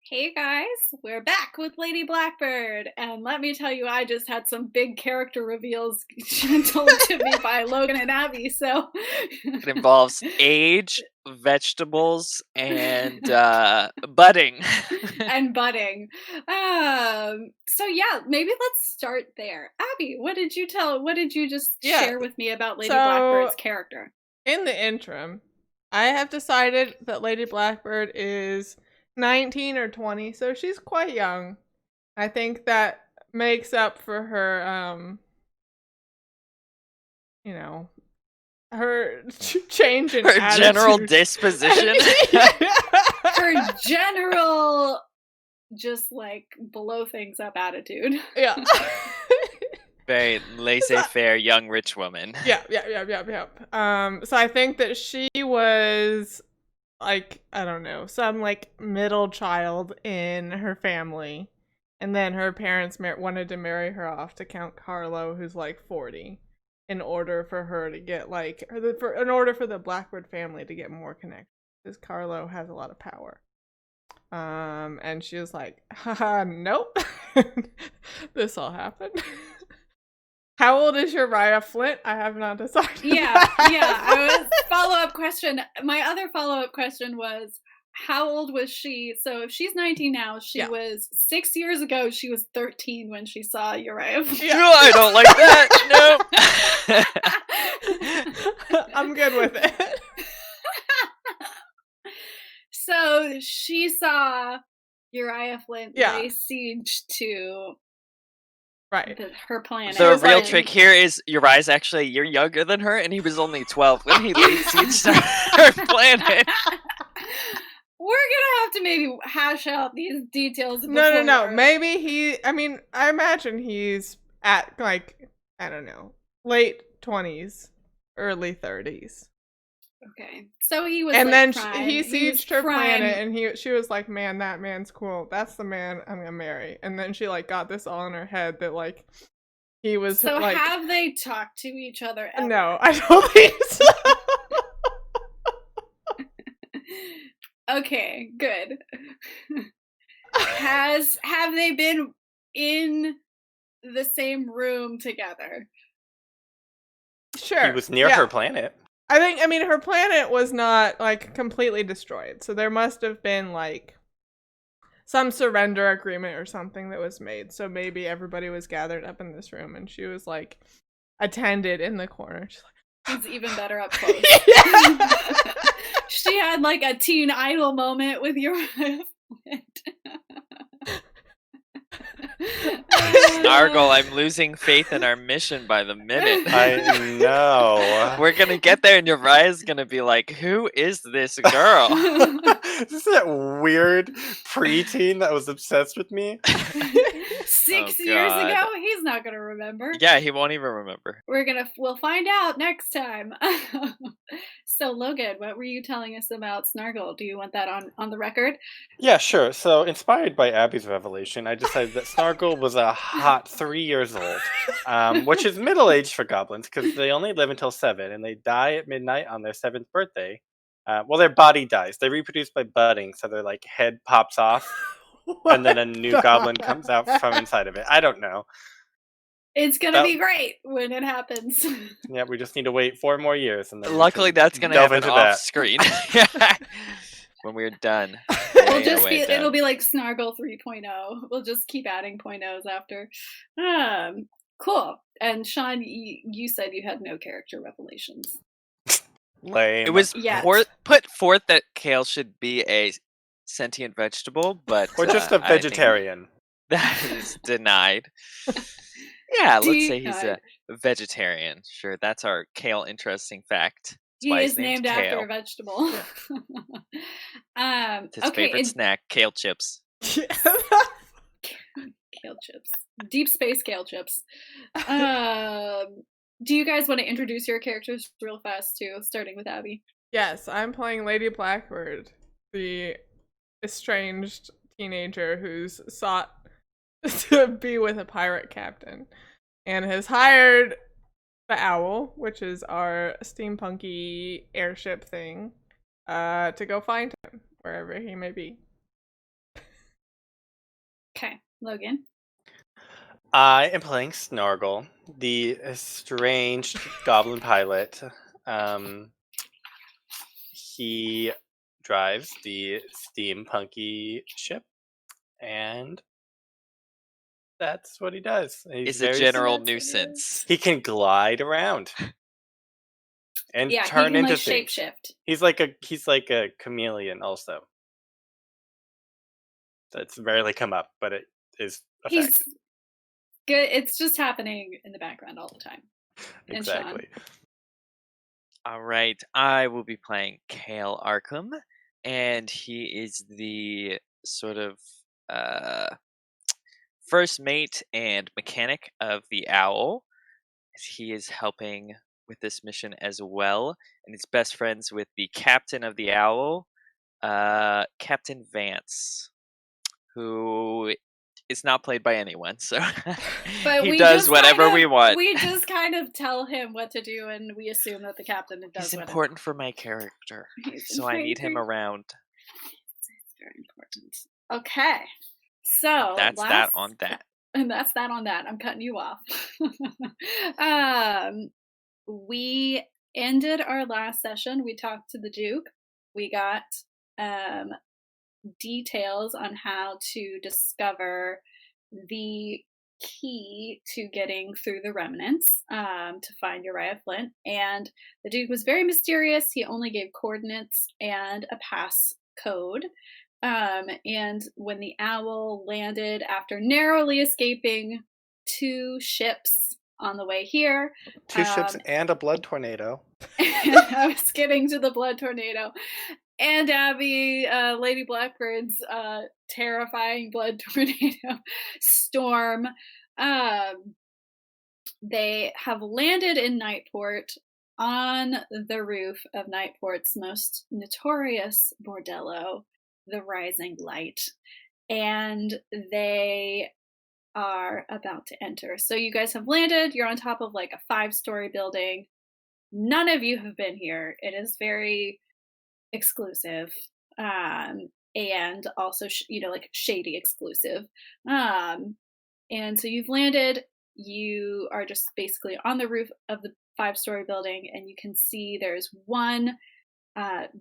Hey guys, we're back with Lady Blackbird, and let me tell you, I just had some big character reveals told to me by Logan and Abby, so. It involves age, vegetables, and budding. And budding. So yeah, maybe let's start there. Abby, what did you just share with me about Lady Blackbird's character? In the interim, I have decided that Lady Blackbird is 19 or 20, so she's quite young. I think that makes up for her, her change in her attitude. General disposition. Her general, just like blow things up attitude. Yeah. Very laissez-faire young rich woman. Yeah. So I think that she was like, I don't know, some like middle child in her family, and then her parents wanted to marry her off to Count Carlo, who's like 40, in order for her to get like, in order for the Blackbird family to get more connected, because Carlo has a lot of power. And she was like, haha, nope. This all happened. How old is Uriah Flint? I have not decided. Yeah. Follow-up question. My other follow-up question was, how old was she? So if she's 19 now, she was 6 years ago. She was 13 when she saw Uriah Flint. Yeah. No, I don't like that. No. I'm good with it. So she saw Uriah Flint lay siege to her planet. The real trick here is Uriah's actually a year younger than her, and he was only 12 when he laid siege to her planet. We're gonna have to maybe hash out these details. No. Maybe I imagine he's at like, I don't know, late 20s, early 30s. Okay, so he was, and like, then he sieged her planet, and she was like, "Man, that man's cool. That's the man I'm gonna marry." And then she like got this all in her head that like he was. So like, have they talked to each other ever? No, I don't think so. Okay, good. Have they been in the same room together? Sure. He was near her planet. I mean, her planet was not, like, completely destroyed, so there must have been, like, some surrender agreement or something that was made, so maybe everybody was gathered up in this room, and she was, like, attended in the corner. She's like, he's even better up close. She had, like, a teen idol moment with Uriah Flint. Snargle, I'm losing faith in our mission by the minute. I know. We're gonna get there and Uriah's gonna be like, who is this girl? This is that weird preteen that was obsessed with me. 6 years ago? He's not gonna remember. Yeah, he won't even remember. We'll find out next time. So Logan, what were you telling us about Snargle? Do you want that on the record? Yeah, sure. So inspired by Abby's revelation, I decided that Snargle was a hot 3 years old, which is middle-aged for goblins because they only live until 7 and they die at midnight on their 7th birthday. Well, their body dies. They reproduce by budding, so their like head pops off. And then a new goblin comes out from inside of it. I don't know. It's gonna be great when it happens. Yeah, we just need to wait 4 more years, and then luckily that's gonna happen off screen when we're done. It'll be like Snargle 3.0. We'll just keep adding .0s after. Cool. And Sean, you said you had no character revelations. Lame. It was put forth that Kale should be a sentient vegetable, but or just a vegetarian. That is denied. Yeah, let's say he's a vegetarian. Sure, that's our Kale interesting fact. He is named after a vegetable. It's his favorite snack, kale chips. Kale chips. Deep space kale chips. Do you guys want to introduce your characters real fast too, starting with Abby? Yes, I'm playing Lady Blackbird, the estranged teenager who's sought to be with a pirate captain and has hired the Owl, which is our steampunky airship thing, to go find him wherever he may be. Okay, Logan. I am playing Snargle, the estranged goblin pilot. He drives the steampunky ship, and that's what he does. Is a general That's what it nuisance. He can glide around and Yeah, turn he can into like things. shapeshift. He's like a chameleon also. That's rarely come up, but it is a He's fact. good. It's just happening in the background all the time. And Sean. Exactly. All right, I will be playing Kale Arkan, and he is the sort of first mate and mechanic of the owl. He is helping with this mission as well, and he's best friends with the captain of the owl, Captain Vance, who is not played by anyone, so But he we does just whatever kind of, we want. We just kind of tell him what to do, and we assume that the captain does. He's important for my character, so I need him around. It's very important. Okay, so That's that on that. And that's that on that. I'm cutting you off. We ended our last session. We talked to the Duke. We got details on how to discover the key to getting through the remnants to find Uriah Flint. And the Duke was very mysterious. He only gave coordinates and a pass code. And when the owl landed after narrowly escaping 2 ships on the way here, 2 ships and a blood tornado. I was getting to the blood tornado. And Abby, Lady Blackbird's terrifying blood tornado storm. They have landed in Nightport on the roof of Nightport's most notorious bordello, the Rising Light. And they are about to enter. So you guys have landed. You're on top of like a 5-story building. None of you have been here. It is very exclusive, and also like shady exclusive, and so you've landed. You are just basically on the roof of the 5-story building, and you can see there's one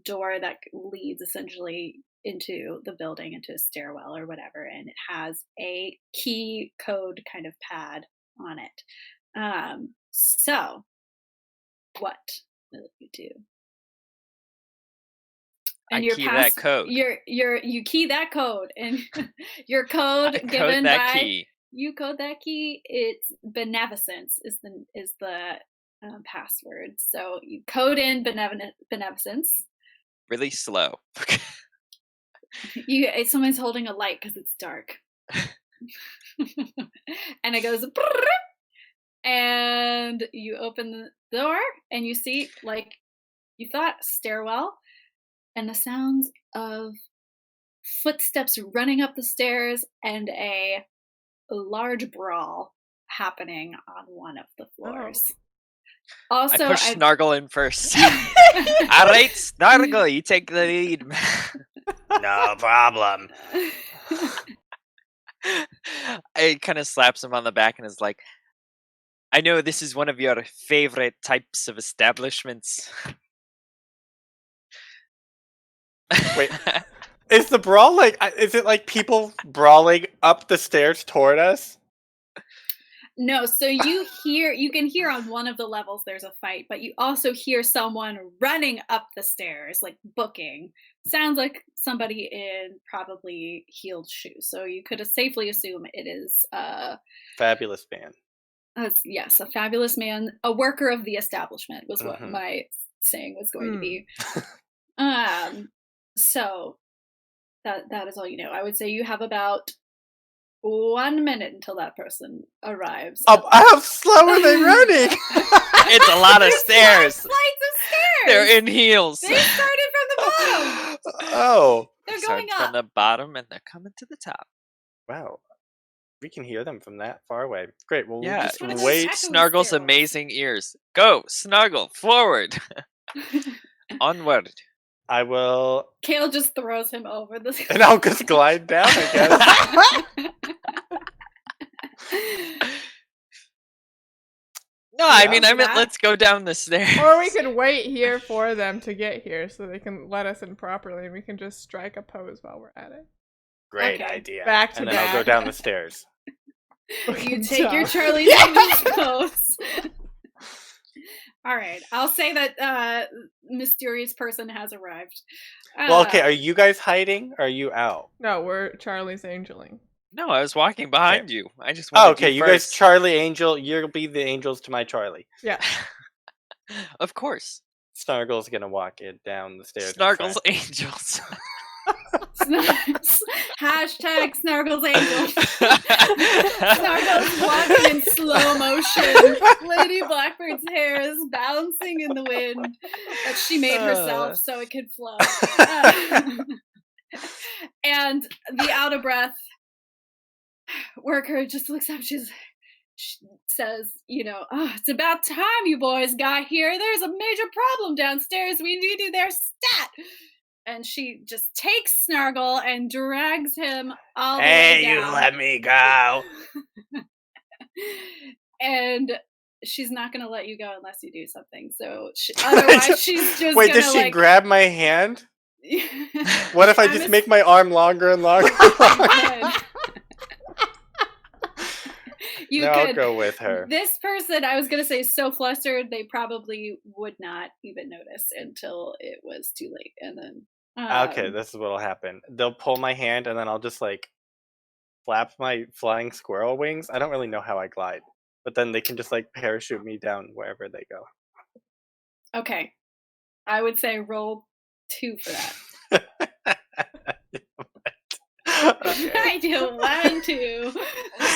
door that leads essentially into the building, into a stairwell or whatever, and it has a key code kind of pad on it. So what will you do? And I key that code. You key that code, and your code I given code that by key. You code that key. It's beneficence is the password. So you code in beneficence. Really slow. Someone's holding a light because it's dark, and it goes, and you open the door, and you see, like you thought, stairwell. And the sounds of footsteps running up the stairs and a large brawl happening on one of the floors. Oh. Also, I push Snargle in first. All right, Snargle, you take the lead. No problem. I kind of slaps him on the back and is like, I know this is one of your favorite types of establishments. Wait, is the brawl is it like people brawling up the stairs toward us? No, so you can hear on one of the levels there's a fight, but you also hear someone running up the stairs, like booking. Sounds like somebody in probably heeled shoes. So you could safely assume it is Fabulous man. Yes, a fabulous man, a worker of the establishment was what my saying was going to be. So that is all you know. I would say you have about 1 minute until that person arrives. How slow are they running? It's a lot of stairs. Flights of stairs. They're in heels. They started from the bottom. Oh, They're Starting going up from the bottom and they're coming to the top. wow. We can hear them from that far away. Great. Well, Yeah, we'll What just are wait. those Snargle's stairwells? amazing ears. Go, Snargle, forward. Onward. I will, Kale just throws him over the and I'll just glide down, I guess. No, I mean, let's go down the stairs. Or we can wait here for them to get here so they can let us in properly and we can just strike a pose while we're at it. Great idea. Back to and then back. I'll go down the stairs. You take your Charlie's Angels pose. All right. I'll say that mysterious person has arrived. Well, okay. Are you guys hiding? Or are you out? No, we're Charlie's Angeling. No, I was walking behind you. I just Oh, wanted okay. You guys, Charlie Angel. You'll be the angels to my Charlie. Yeah. Of course. Snargle's gonna walk it down the stairs. Snargle's Angels. Hashtag Snargle's Angels. Snargle's walking in slow motion. Lady Blackbird's hair is bouncing in the wind that she made herself so it could flow. And the out of breath worker just looks up. She says, oh, it's about time you boys got here. There's a major problem downstairs. We need to do their stat. And she just takes Snargle and drags him all the way down. Hey, you let me go. And she's not going to let you go unless you do something. So otherwise she's just Wait, does she grab my hand? What if I just make my arm longer and longer? I'll go with her. This person, I was going to say, is so flustered, they probably would not even notice until it was too late. And then... okay, this is what'll happen. They'll pull my hand, and then I'll just, flap my flying squirrel wings. I don't really know how I glide. But then they can just, parachute me down wherever they go. Okay. I would say roll 2 for that. Okay. I don't want to.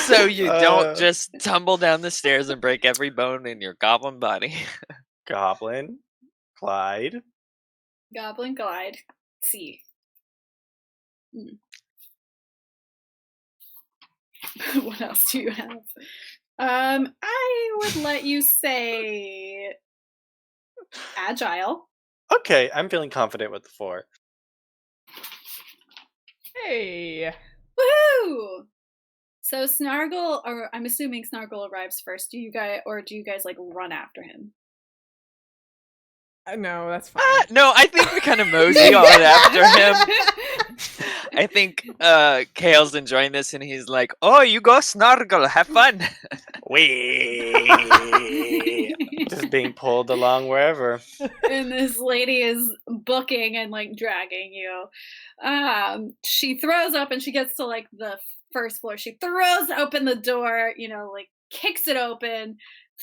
So you don't just tumble down the stairs and break every bone in your goblin body. Goblin, glide. Goblin, glide, C. What else do you have? I would let you say agile. Okay, I'm feeling confident with the 4. Hey. Woohoo! So Snargle, or I'm assuming Snargle arrives first. Do you guys run after him? No, that's fine. No, I think we kind of mosey on after him. I think Kale's enjoying this, and he's like, "Oh, you go, Snargle, have fun." Wee. Just being pulled along wherever. And this lady is booking and dragging you. She throws up, and she gets to the first floor. She throws open the door, kicks it open,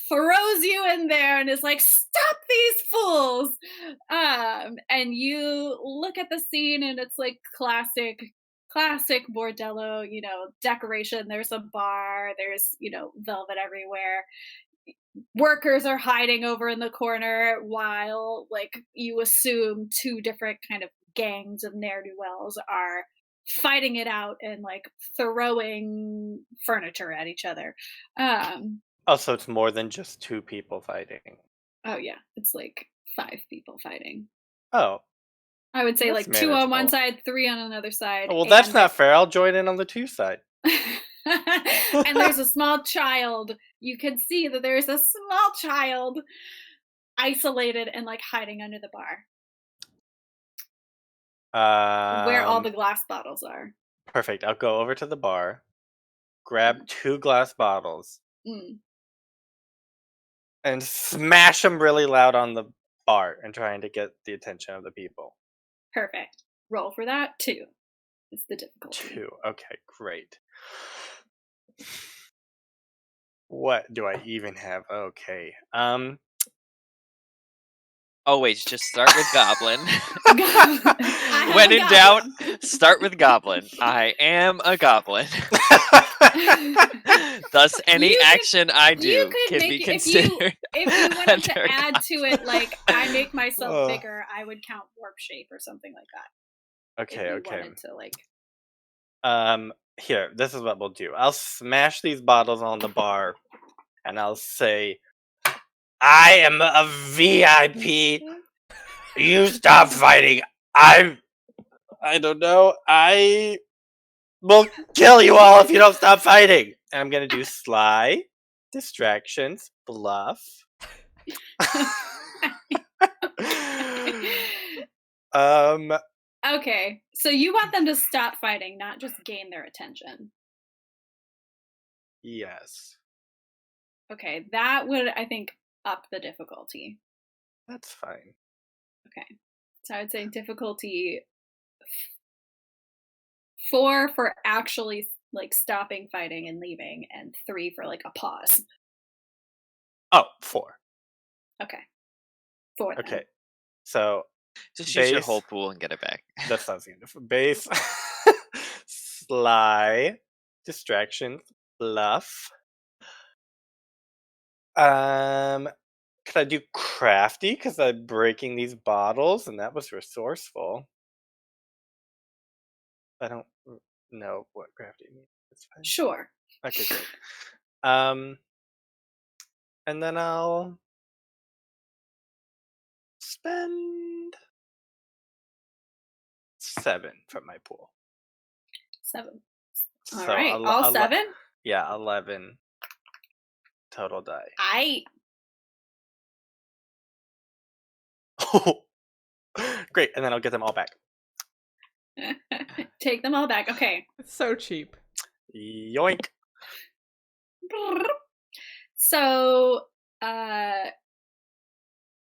throws you in there, and is like, "Stop these fools!" And you look at the scene, and it's classic bordello, decoration. There's a bar, there's, velvet everywhere. Workers are hiding over in the corner while, you assume 2 different kind of gangs of ne'er-do-wells are fighting it out and, throwing furniture at each other. Also, it's more than just 2 people fighting. Oh, yeah. It's 5 people fighting. Oh. I would say That's 2 on one manageable. side, 3 on another side. Well, that's not fair. I'll join in on the 2 side. And there's a small child. You can see that there's a small child isolated and hiding under the bar. Where all the glass bottles are. Perfect. I'll go over to the bar, grab 2 glass bottles, and smash them really loud on the bar and trying to get the attention of the people. Perfect. Roll for that. 2 is the difficulty. 2. Okay, great. What do I even have? Okay. Always just start with Goblin. I When have in a doubt, goblin. start with Goblin. I am a Goblin. Thus, any You could- action I you do could can make be it- considered. If you wanted to under add to it, I make myself Ugh. bigger, I would count warp shape or something like that. If Okay, you okay. wanted to, Here, this is what we'll do. I'll smash these bottles on the bar, and I'll say, "I am a VIP. You stop fighting. I don't know. I will kill you all if you don't stop fighting." And I'm gonna do Sly, distractions, bluff. Okay, so you want them to stop fighting, not just gain their attention. Yes. Okay, that would, I think, up the difficulty. That's fine. Okay, so I would say difficulty 4 for actually like stopping fighting and leaving, and 3 for like a pause. Oh, 4. Okay, 4 then. Okay. So Just use your base- whole pool and get it back. that sounds beautiful. Base, sly, distractions, bluff. Could I do crafty because I'm breaking these bottles, and that was resourceful. I don't know what crafty means. It's fine. Sure. Okay, great. And then I'll spend 7 from my pool. 7. All So right, all 7? Yeah, 11 total die. Great, and then I'll get them all back. Take them all back. Okay. It's so cheap. Yoink. So, I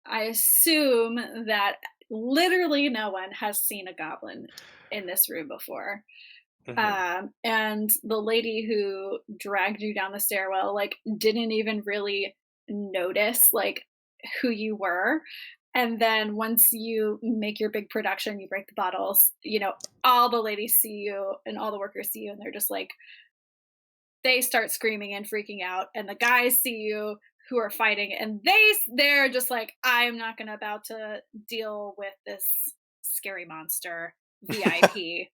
assume that literally no one has seen a goblin in this room before. Mhm. And the lady who dragged you down the stairwell, like, didn't even really notice, like, who you were. And then once you make your big production, you break the bottles, you know, all the ladies see you and all the workers see you, and they're just like, they start screaming and freaking out, and the guys see you who are fighting, and they're just like, I'm not gonna about to deal with this scary monster VIP.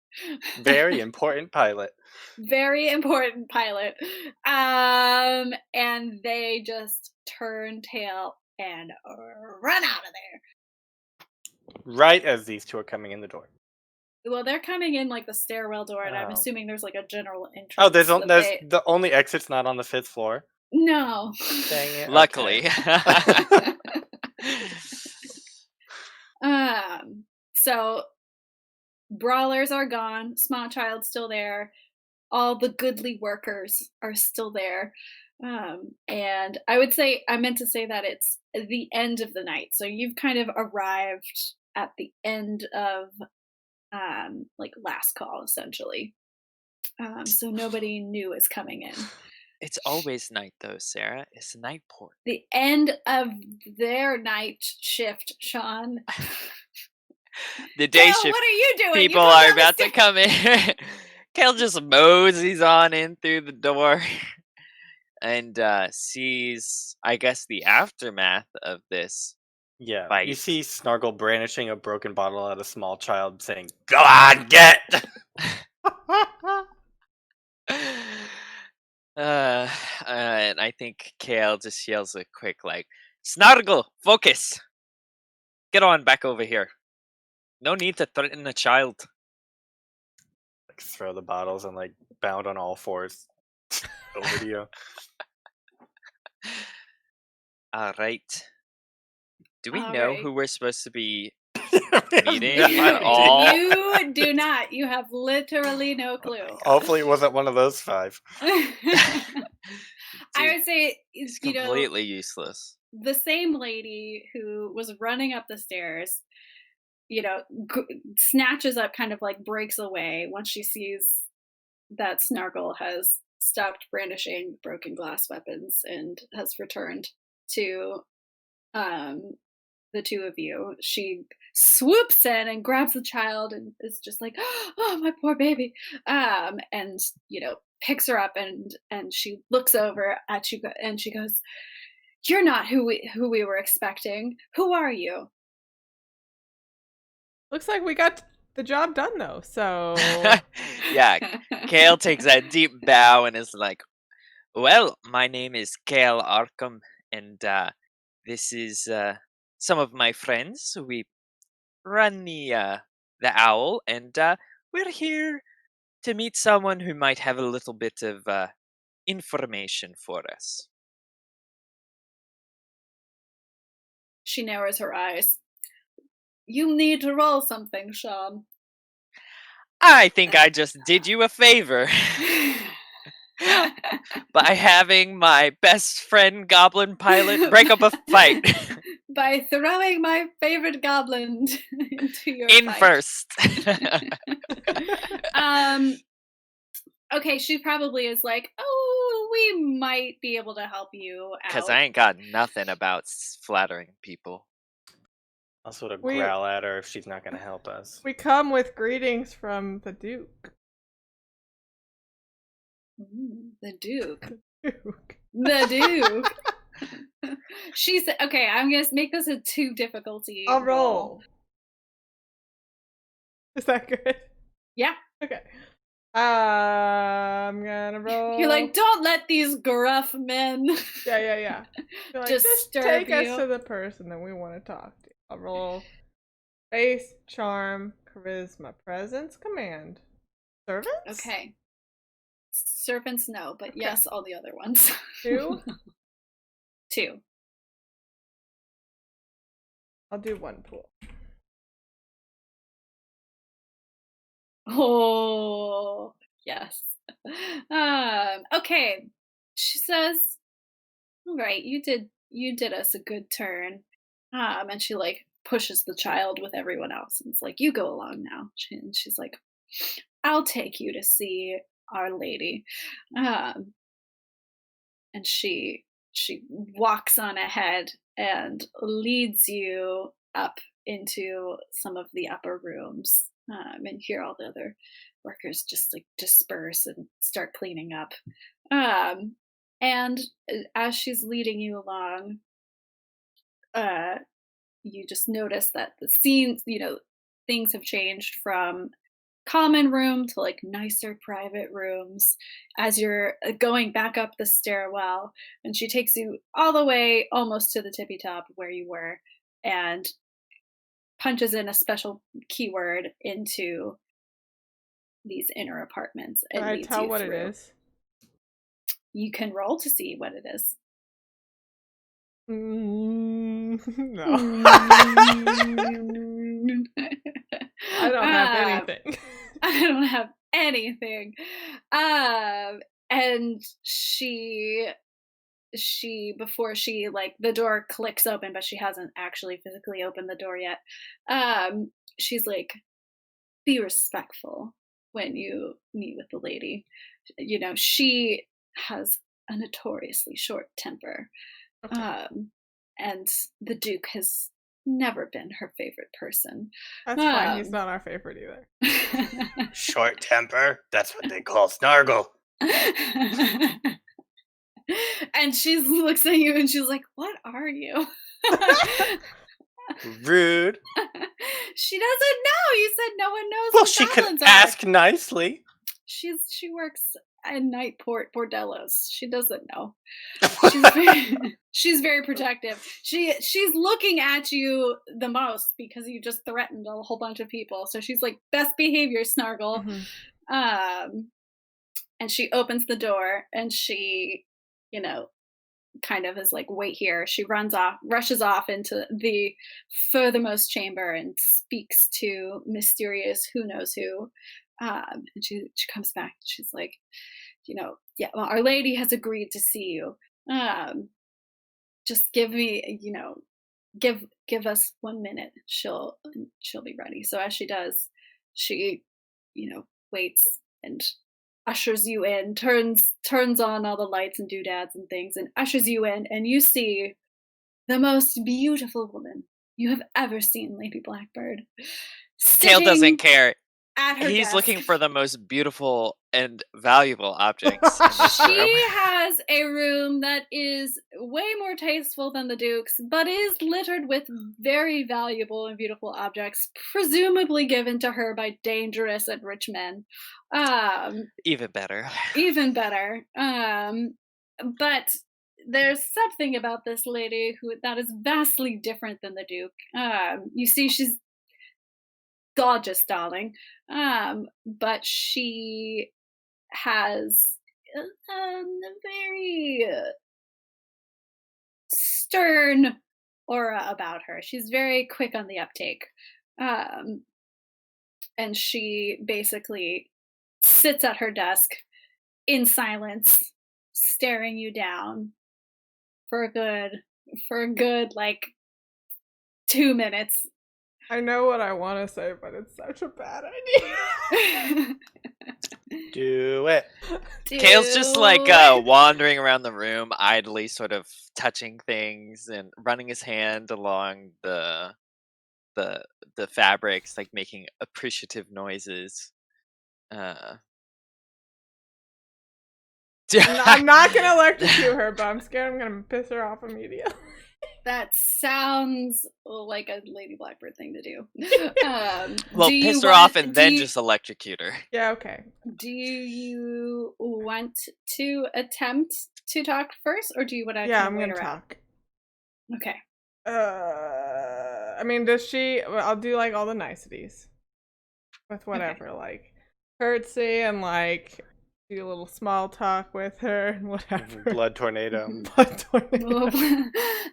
Very important pilot. Very important pilot. And they just turn tail and run out of there. Right as these two are coming in the door. Well, they're coming in like the stairwell door, and I'm Oh. assuming there's like a general entrance. Oh, there's that there's they- the only exit's not on the 5th floor. No. Dang it. Luckily. Okay. So brawlers are gone. Small Child's still there. All the goodly workers are still there. And I meant to say that it's the end of the night. So you've kind of arrived at the end of like last call, essentially. So nobody new is coming in. It's always night though, Sarah. It's night port. The end of their night shift, Sean. The day Kale, shift what are you doing? people You come are down the about to stairs. come in. Kale just moseys on in through the door and sees, I guess, the aftermath of this. Yeah. Fight. You see Snargle brandishing a broken bottle at a small child saying, "Go on, get!" And I think Kale just yells a quick, like, Snargle, focus! Get on back over here. No need to threaten a child. Like, throw the bottles and like bound on all fours over to you. All right. Do we All know right. who we're supposed to be We have meeting no at idea. all? You do not. You have literally no clue. Hopefully, it wasn't one of those 5. I would say, It's you know, completely useless. the same lady who was running up the stairs, you know, snatches up, kind of like breaks away once she sees that Snargle has stopped brandishing broken glass weapons and has returned to the two of you. She swoops in and grabs the child and is just like, oh, my poor baby, and you know, picks her up, and she looks over at you and she goes, you're not who we were expecting. Who are you? Looks like we got the job done though. So Yeah, Kale takes that deep bow and is like, well, my name is Kale Arkan, and this is some of my friends. We run the owl, and we're here to meet someone who might have a little bit of information for us. She narrows her eyes. You need to roll something, Sean. I think I just did you a favor by having my best friend goblin pilot break up a fight. By throwing my favorite goblin into your In fight. first. Okay, she probably is like, oh, we might be able to help you out. Because I ain't got nothing about flattering people. I'll sort of growl at her if she's not going to help us. We come with greetings from the Duke. The Duke. Duke. The Duke. She's okay. I'm gonna make this a 2 difficulty. I'll roll. Is that good? Yeah. Okay. I'm gonna roll. You're like, don't let these gruff men. Yeah. Like, just take us to the person that we want to talk to. I'll roll face, charm, charisma, presence, command. Servants? Okay. Servants, no, but yes, all the other ones. 2? 2. I'll do 1 pool. Oh, yes. Okay. She says, all right, you did us a good turn. And she like pushes the child with everyone else and it's like, you go along now. And she's like, I'll take you to see Our Lady. And she walks on ahead and leads you up into some of the upper rooms. And here all the other workers just like disperse and start cleaning up. And as she's leading you along, you just notice that the scenes, things have changed from common room to like nicer private rooms as you're going back up the stairwell, and she takes you all the way almost to the tippy top where you were and punches in a special keyword into these inner apartments. Can I tell what it is? You can roll to see what it is. No. I don't have anything. I don't have anything. And she before she like the door clicks open, but she hasn't actually physically opened the door yet. She's like, be respectful when you meet with the lady. She has a notoriously short temper. Okay. And the Duke has never been her favorite person. That's fine. He's not our favorite either. Short temper? That's what they call Snargle. And she looks at you and she's like, what are you? Rude. She doesn't know. You said no one knows. Well, she could ask nicely. She works in night bordellos. She doesn't know. She's very protective. She's looking at you the most because you just threatened a whole bunch of people. So she's like, best behavior, Snargle. Mm-hmm. And she opens the door and she, kind of is like, wait here. She rushes off into the furthermost chamber and speaks to mysterious who knows who. And she comes back. She's like, yeah, well, Our Lady has agreed to see you. Just give me, give us 1 minute. She'll be ready. So as she does, she, waits and ushers you in, turns on all the lights and doodads and things, and ushers you in, and you see the most beautiful woman you have ever seen, Lady Blackbird. Kale doesn't care. He's desk. Looking for the most beautiful and valuable objects. She has a room that is way more tasteful than the Duke's, but is littered with very valuable and beautiful objects, presumably given to her by dangerous and rich men. Even better. Even better. But there's something about this lady that is vastly different than the Duke. You see, she's gorgeous, darling. But she has a very stern aura about her. She's very quick on the uptake. Um, and she basically sits at her desk in silence, staring you down for a good like 2 minutes. I know what I want to say, but it's such a bad idea. Do it. Kale's just like Do it. wandering around the room, idly sort of touching things and running his hand along the fabrics, like making appreciative noises. I'm not gonna electrocute her, but I'm scared I'm gonna piss her off immediately. That sounds like a Lady Blackbird thing to do. Well, do piss you her off want- and do then you- just electrocute her. Yeah, okay. Do you want to attempt to talk first, or do you want to? Yeah, I'm gonna talk. Okay. I mean, does she? Well, I'll do like all the niceties with whatever, like curtsy and like do a little small talk with her and whatever. Blood tornado. Blood tornado.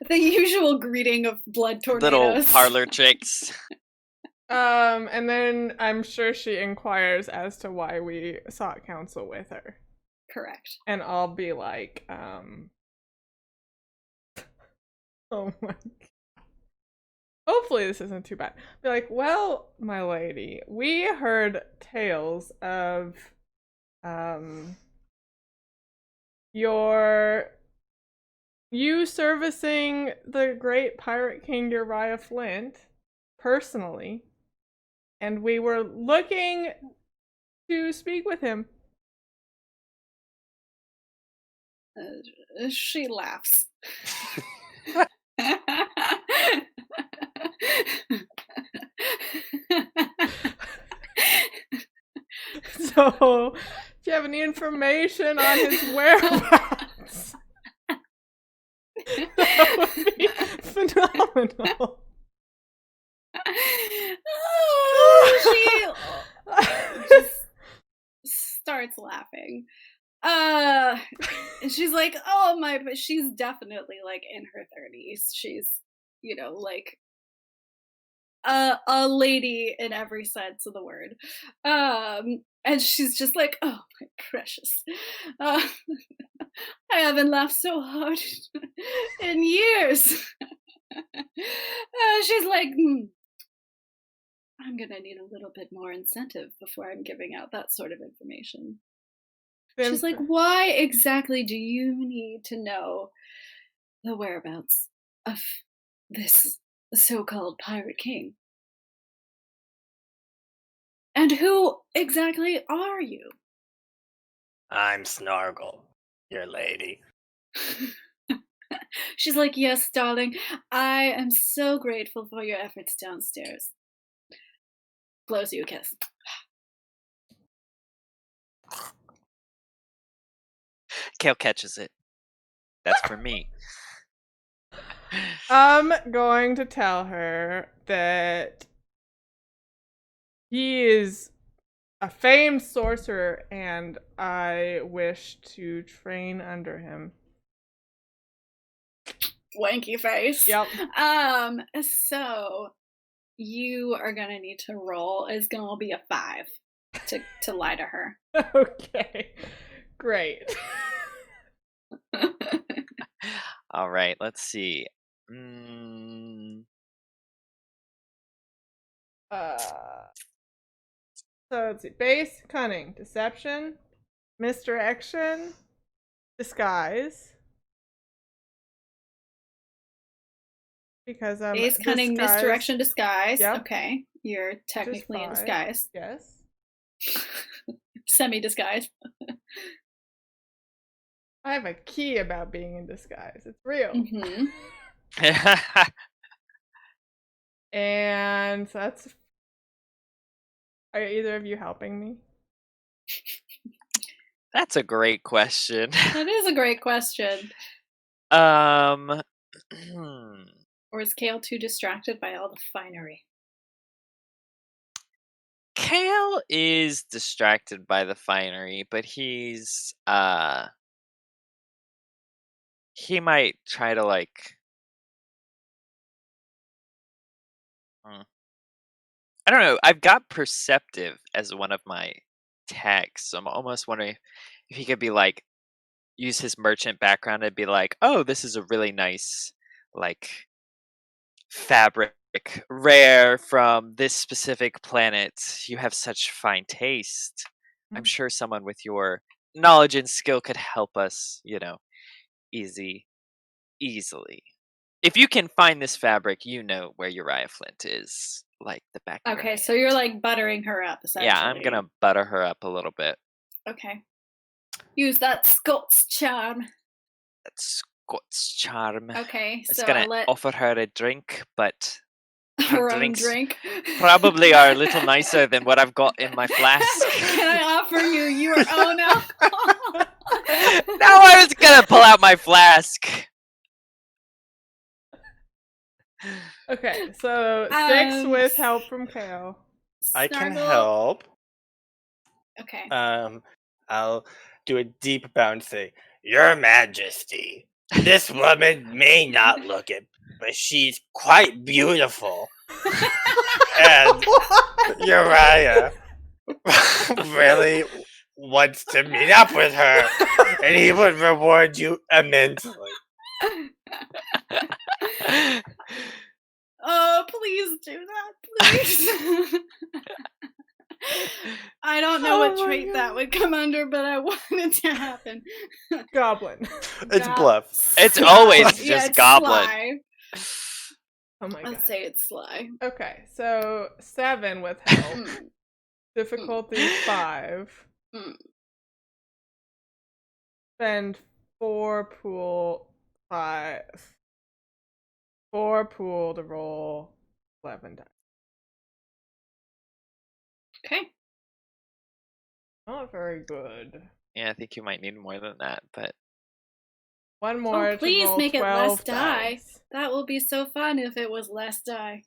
The usual greeting of blood tornadoes. Little parlor tricks. And then I'm sure she inquires as to why we sought counsel with her. Correct. And I'll be like, oh my god. Hopefully this isn't too bad. Be like, well, my lady, we heard tales of you servicing the great pirate king Uriah Flint personally, and we were looking to speak with him. She laughs. So, do you have any information on his whereabouts? That would be phenomenal. Oh, she just starts laughing. And she's like, oh my, but she's definitely like in her 30s. She's, like a lady in every sense of the word. And she's just like, oh my precious. I haven't laughed so hard in years. She's like, I'm gonna need a little bit more incentive before I'm giving out that sort of information. She's like, why exactly do you need to know the whereabouts of this so-called pirate king? And who exactly are you? I'm Snargle, your lady. She's like, yes, darling, I am so grateful for your efforts downstairs. Blows you a kiss. Kale catches it. That's for me. I'm going to tell her that he is a famed sorcerer and I wish to train under him. Wanky face. Yep. So you are gonna need to roll. It's gonna be a 5 to lie to her. Okay. Great. All right, let's see. So let's see. Base, cunning, deception, misdirection, disguise. Because Base, cunning, disguise- misdirection, disguise. Yep. Okay, you're technically in 5. disguise. Yes. Semi-disguise. I have a key about being in disguise. It's real. Mm-hmm. And so that's. Are either of you helping me? That's a great question. That is a great question. Um, Or is Kale too distracted by all the finery? Kale is distracted by the finery, but he's he might try to like I don't know. I've got perceptive as one of my tags, so I'm almost wondering if he could be like use his merchant background and be like, "Oh, this is a really nice like fabric, rare from this specific planet. You have such fine taste. I'm sure someone with your knowledge and skill could help us, easily. If you can find this fabric, you know where Uriah Flint is, like the back of your Okay, hand." so you're like buttering her up, essentially. Yeah, I'm gonna butter her up a little bit. Okay. Use that Scots charm. That's Scots charm. Okay, It's so gonna I'll let offer her a drink, but her own drinks drink. probably are a little nicer than what I've got in my flask. Can I offer you your own alcohol? No, I was gonna pull out my flask. Okay, so 6 with help from Kale. I can Snargle. help. Okay. I'll do a deep bow and say, Your Majesty, this woman may not look it, but she's quite beautiful. And Uriah really wants to meet up with her, and he would reward you immensely. Oh, please do that, please. I don't know what trait that would come under, but I want it to happen. Goblin. It's bluff. It's always Yeah, just it's goblin. sly. Oh my god. Let's say it's sly. Okay, so 7 with help. Difficulty 5. Spend 4 pool 5. 4 pool to roll 11 dice. Okay. Not very good. Yeah, I think you might need more than that, but One more. Oh, please to roll make it 12 less die. dice. That will be so fun if it was less die.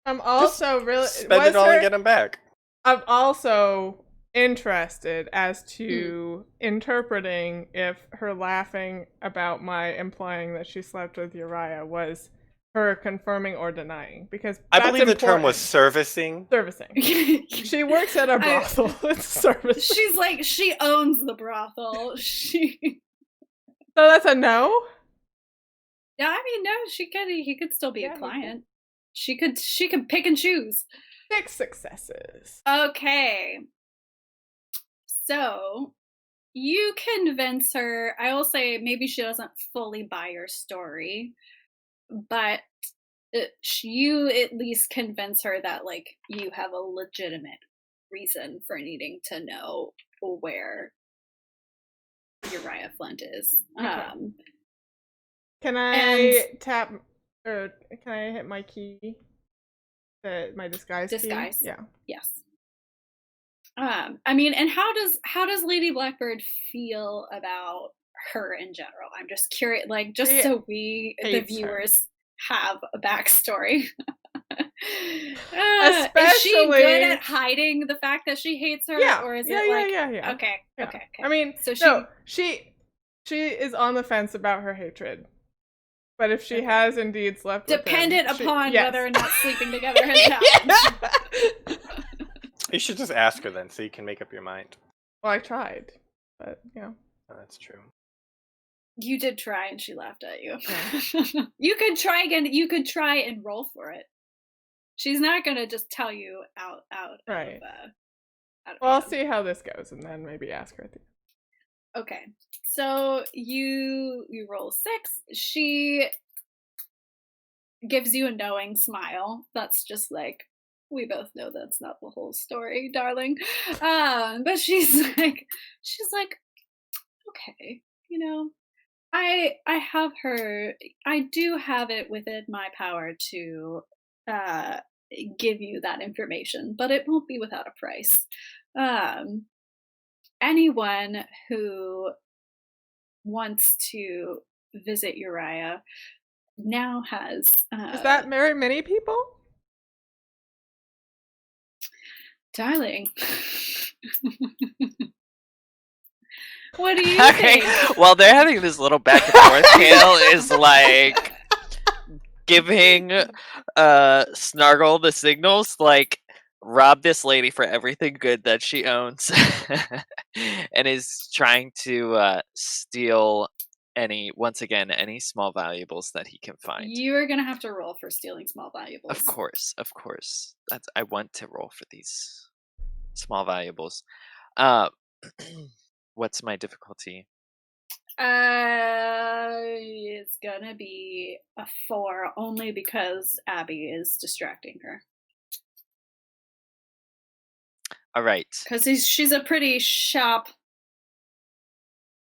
I'm also really Spend it all and get them back. I'm also interested as to interpreting if her laughing about my implying that she slept with Uriah was her confirming or denying, because I that's believe the term was important. servicing. She works at a brothel. It's service. She's like, she owns the brothel. So that's a no? Yeah, I mean, no, he could still be Yeah, a client. She could pick and choose. 6 successes. Okay. So you convince her. I will say maybe she doesn't fully buy your story, but you at least convince her that like you have a legitimate reason for needing to know where Uriah Flint is. Okay. Can I tap, or can I hit my key? My disguise key? Yeah. Yes. I mean, and how does Lady Blackbird feel about her in general? I'm just curious, like, just so we, the viewers, have a backstory. Is she good at hiding the fact that she hates her? Yeah. Or is Yeah. Okay. I mean, so she is on the fence about her hatred. But if she has indeed slept with him, upon whether or not sleeping together has happened. You should just ask her then, so you can make up your mind. Well, I tried, but Oh, that's true. You did try, and she laughed at you. You could try again. You could try and roll for it. She's not gonna just tell you out. Right. Out I'll see how this goes, and then maybe ask her at the end. Okay, so you roll 6. She gives you a knowing smile. That's just like, we both know that's not the whole story, darling. But she's like, okay, I have her. I do have it within my power to give you that information, but it won't be without a price. Anyone who wants to visit Uriah now has. Does that marry many people? Darling. What do you Okay. think? Well, they're having this little back and forth. Kale is like giving Snargle the signals, like, rob this lady for everything good that she owns, and is trying to steal any small valuables that he can find. You are gonna have to roll for stealing small valuables. Of course. I want to roll for these small valuables. What's my difficulty? It's gonna be a 4, only because Abby is distracting her. All right. Because she's a pretty sharp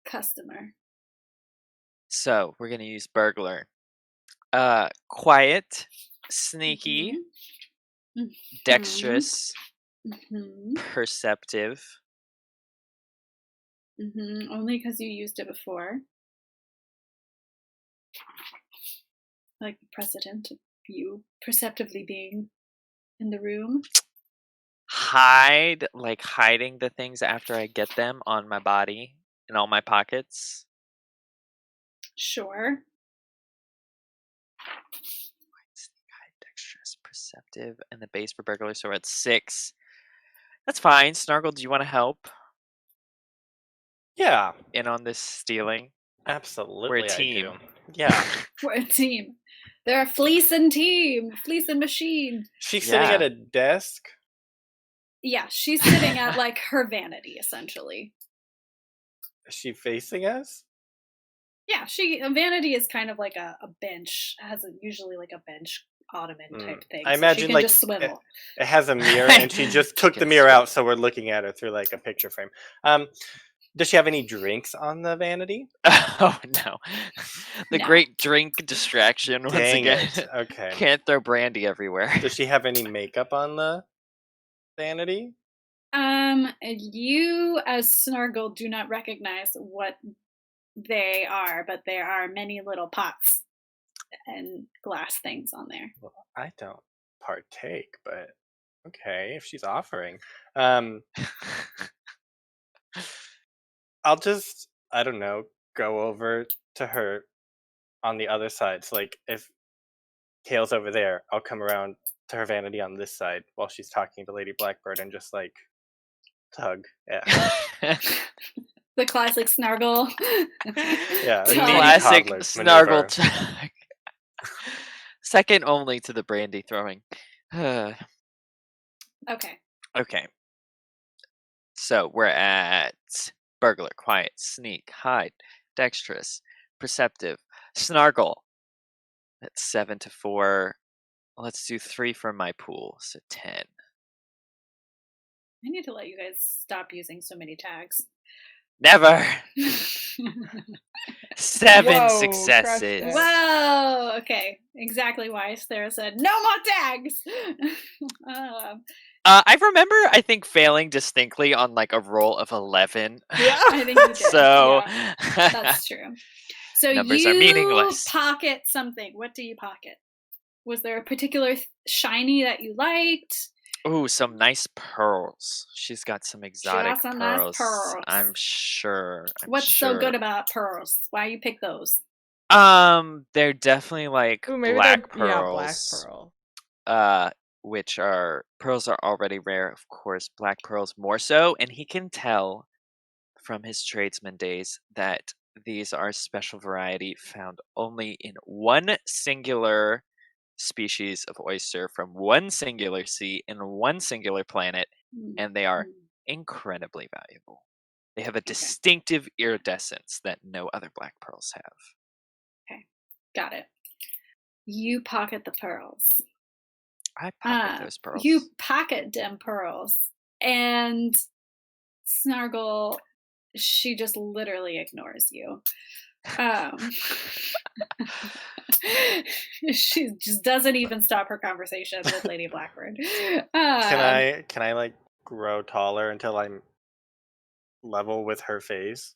customer. So we're gonna use burglar. Quiet, sneaky, dexterous, perceptive. Only because you used it before. Like the precedent of you perceptively being in the room. Hiding the things after I get them on my body in all my pockets. Sure. Dexterous, perceptive, and the base for burglar, so we're at 6. That's fine. Snargle, do you want to help Yeah, in on this stealing? absolutely. We're a team. I do. Yeah. We're a team. They're a fleecing team. Fleecing machine. She's sitting at a desk. Yeah, she's sitting at like her vanity, essentially. Is she facing us? Yeah, a vanity is kind of like a bench. It has usually like a bench ottoman type thing. I so imagine she can like just swivel. it has a mirror, and she just took the mirror out, so we're looking at her through like a picture frame. Does she have any drinks on the vanity? Oh no. The No. great drink distraction once Dang again. it. Okay. Can't throw brandy everywhere. Does she have any makeup on the vanity? You as Snargle do not recognize what they are, but there are many little pots and glass things on there. Well, I don't partake, but okay, if she's offering. I'll just, I don't know, go over to her on the other side. So, like, if Kale's over there, I'll come around to her vanity on this side while she's talking to Lady Blackbird and just, like, tug at her. The classic Snargle. Yeah, Tug. Classic toddler's Snargle maneuver. tug. Second only to the brandy throwing. Okay. Okay. So we're at burglar, quiet, sneak, hide, dexterous, perceptive, Snargle. That's 7 to 4. Let's do 3 for my pool, so 10. I need to let you guys stop using so many tags. Never. 7 Whoa, successes. crushed it. Whoa! Okay, exactly why Sarah said no more tags. I remember, I think, failing distinctly on like a roll of 11. Yeah. I think you did. So yeah, that's true. So numbers you are meaningless. pocket something. What do you pocket? Was there a particular shiny that you liked? Ooh, some nice pearls. She's got some exotic some pearls. nice pearls. I'm sure. What's so good about pearls? Why you pick those? They're definitely like Ooh, maybe black they're- yeah, pearls. black pearl. Which are pearls are already rare, of course. Black pearls more so, and he can tell from his tradesman days that these are a special variety found only in one singular species of oyster from one singular sea in one singular planet, and they are incredibly valuable. They have a distinctive iridescence that no other black pearls have. Okay, got it. You pocket the pearls. I pocket those pearls. You pocket them pearls, and Snargle, she just literally ignores you. She just doesn't even stop her conversation with Lady Blackbird. Can I like grow taller until I'm level with her face?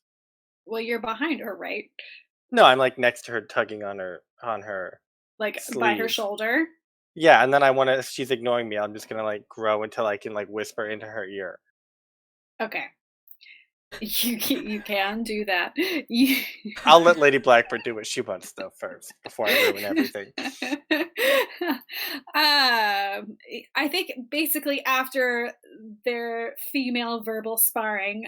Well, you're behind her, right? No, I'm like next to her, tugging on her like by her sleeve. shoulder. Yeah, and then if she's ignoring me, I'm just gonna like grow until I can like whisper into her ear. Okay. You can do that. I'll let Lady Blackbird do what she wants though first before I ruin everything. I think basically after their female verbal sparring,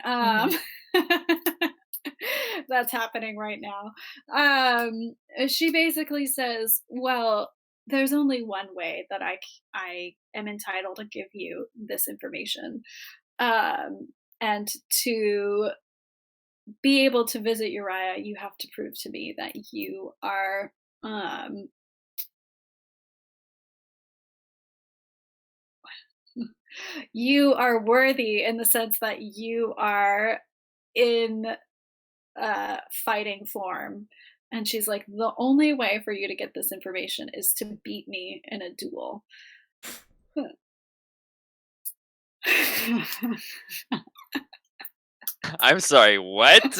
that's happening right now. She basically says, "Well, there's only one way that I am entitled to give you this information, and to be able to visit Uriah, you have to prove to me that you are." You are worthy in the sense that you are in fighting form. And she's like, the only way for you to get this information is to beat me in a duel. I'm sorry, what?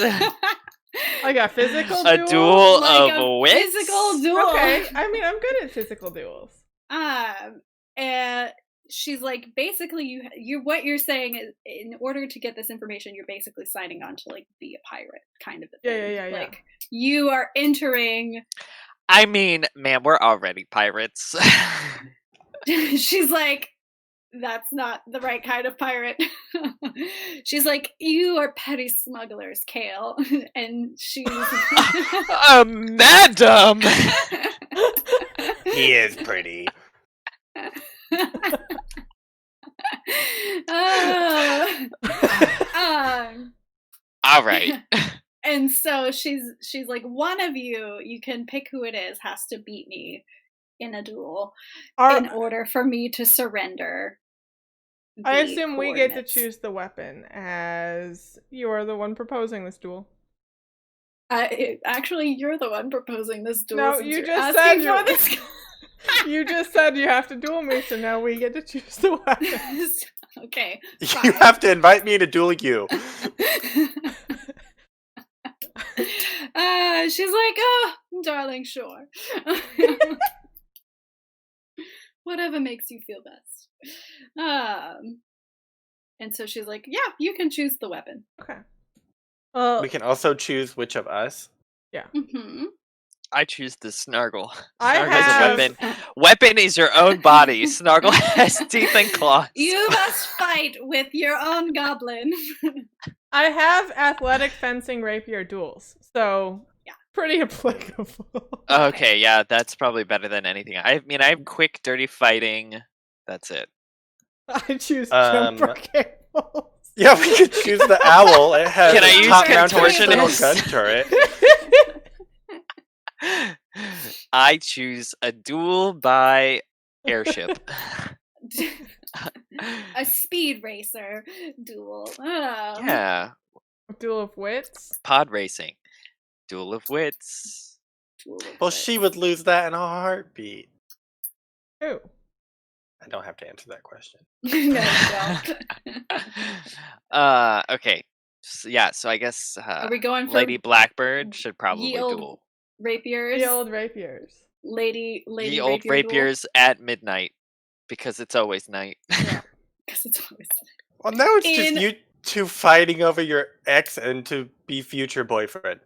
Like a physical A duel? duel Like of a wits? physical duel. Okay, I mean, I'm good at physical duels. And she's like, basically, you what you're saying is, in order to get this information, you're basically signing on to like be a pirate, kind of a thing. Yeah. Like you are entering. I mean, man, we're already pirates. She's like, that's not the right kind of pirate. She's like, you are petty smugglers, Kale. And she's Madam! He is pretty. All right. And so she's like, one of you can pick who it is, has to beat me in a duel in order for me to surrender. I assume we get to choose the weapon, as you are the one proposing this duel. Actually, you're the one proposing this duel. No, you just said you just said you have to duel me, so now we get to choose the weapon. Okay. Fine. You have to invite me to duel you. She's like, oh, darling, sure. Whatever makes you feel best. And so she's like, yeah, you can choose the weapon. Okay. We can also choose which of us. Yeah. Mm-hmm. I choose the Snargle. I Snargle's have... a weapon. Weapon is your own body. Snargle has teeth and claws. You must fight with your own goblin. I have athletic, fencing, rapier duels, so yeah, pretty applicable. Okay, yeah, that's probably better than anything. I mean, I have quick, dirty fighting. That's it. I choose jumper cables. Yeah, we could choose the owl. It has Can I use top-mounted contortionist? gun turret. I choose a duel by Airship. A speed racer duel. Oh. Yeah. Duel of wits. Pod racing. Duel of wits. Well, she would lose that in a heartbeat. Who? I don't have to answer that question. No, you don't. Okay. So, yeah, so I guess Are we going for Lady Blackbird should probably duel. Rapiers? The old rapiers. Lady The old rapiers at midnight. Because it's always night. Yeah. Because it's always night. Well, now it's just you two fighting over your ex and to be future boyfriend.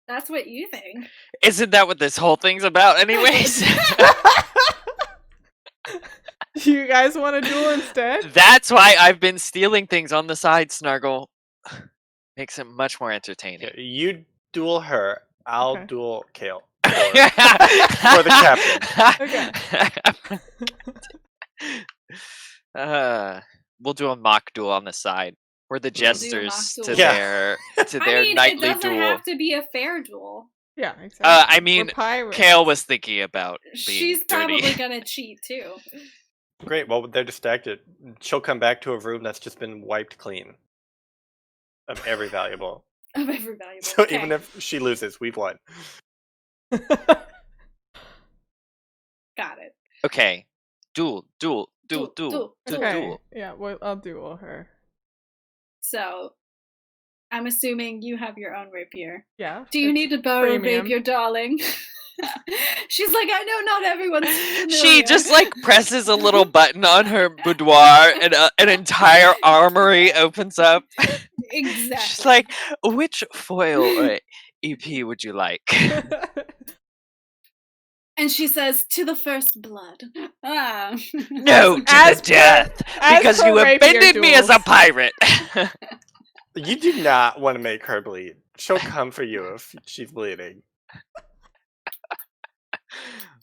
That's what you think. Isn't that what this whole thing's about anyways? You guys want to duel instead? That's why I've been stealing things on the side, Snargle. Makes it much more entertaining. You duel her, I'll duel Kale. For For the captain. Okay. We'll do a mock duel on the side. We're the jesters to their nightly it doesn't duel. have to be a fair duel. Yeah, exactly. I mean, Kale Kale was thinking about being She's dirty. probably gonna cheat too. Great, well, they're distracted. She'll come back to a room that's just been wiped clean of every valuable. Of every valuable. So even if she loses, we've won. Got it. Okay. Duel. Okay. Yeah, well, I'll duel her. So, I'm assuming you have your own rapier. Yeah. Do you need to borrow a premium. rapier, darling? She's like, I know not everyone's familiar. She just like presses a little button on her boudoir, and an entire armory opens up. Exactly. She's like, which foil or EP would you like? And she says, to the first blood. Ah. No, to As the death, as because per you rapier abandoned me as a duels. pirate. You do not want to make her bleed. She'll come for you if she's bleeding.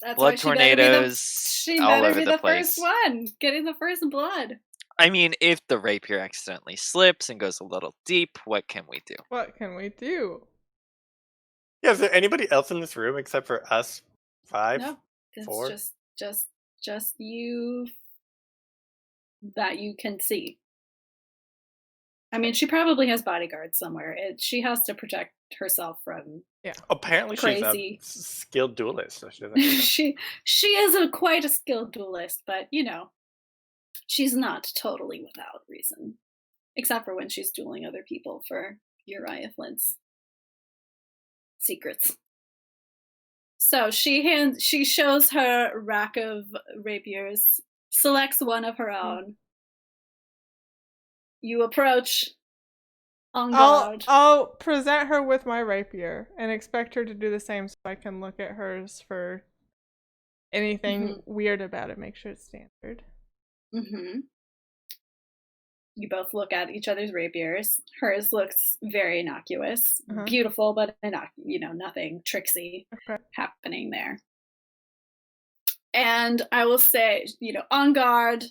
That's Blood why she better be tornadoes she all better over be the the place. first one. Getting the first blood. I mean, if the rapier accidentally slips and goes a little deep, what can we do? What can we do? Yeah, is there anybody else in this room except for us 5? No. It's 4? just you that you can see. I mean, she probably has bodyguards somewhere. She has to protect herself from. Apparently Crazy. she's a skilled duelist, so she doesn't need them. she is quite a skilled duelist, but she's not totally without reason, except for when she's dueling other people for Uriah Flint's secrets. So she shows her rack of rapiers, selects one of her own. You approach. On guard. I'll present her with my rapier and expect her to do the same so I can look at hers for anything weird about it, make sure it's standard. Mm-hmm. You both look at each other's rapiers. Hers looks very innocuous. Beautiful, but nothing tricksy happening there. And I will say, on guard,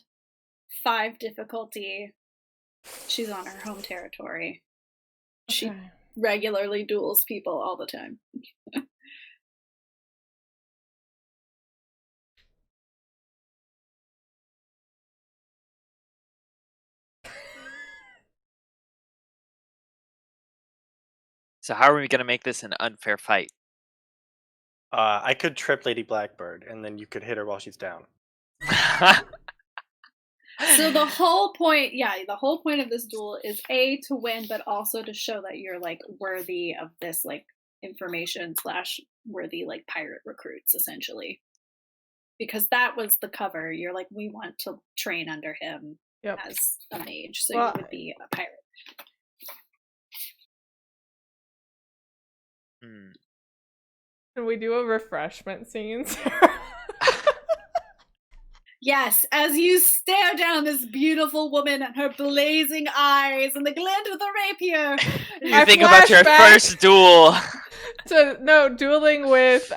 5 difficulty. She's on her home territory. She regularly duels people all the time. So how are we going to make this an unfair fight? I could trip Lady Blackbird, and then you could hit her while she's down. So the whole point of this duel is to win, but also to show that you're worthy of this information / worthy pirate recruits, essentially. Because that was the cover. You're we want to train under him as a mage, so you would be a pirate. Can we do a refreshment scene? Yes, as you stare down this beautiful woman and her blazing eyes and the glint of the rapier. You think about your first duel. Dueling with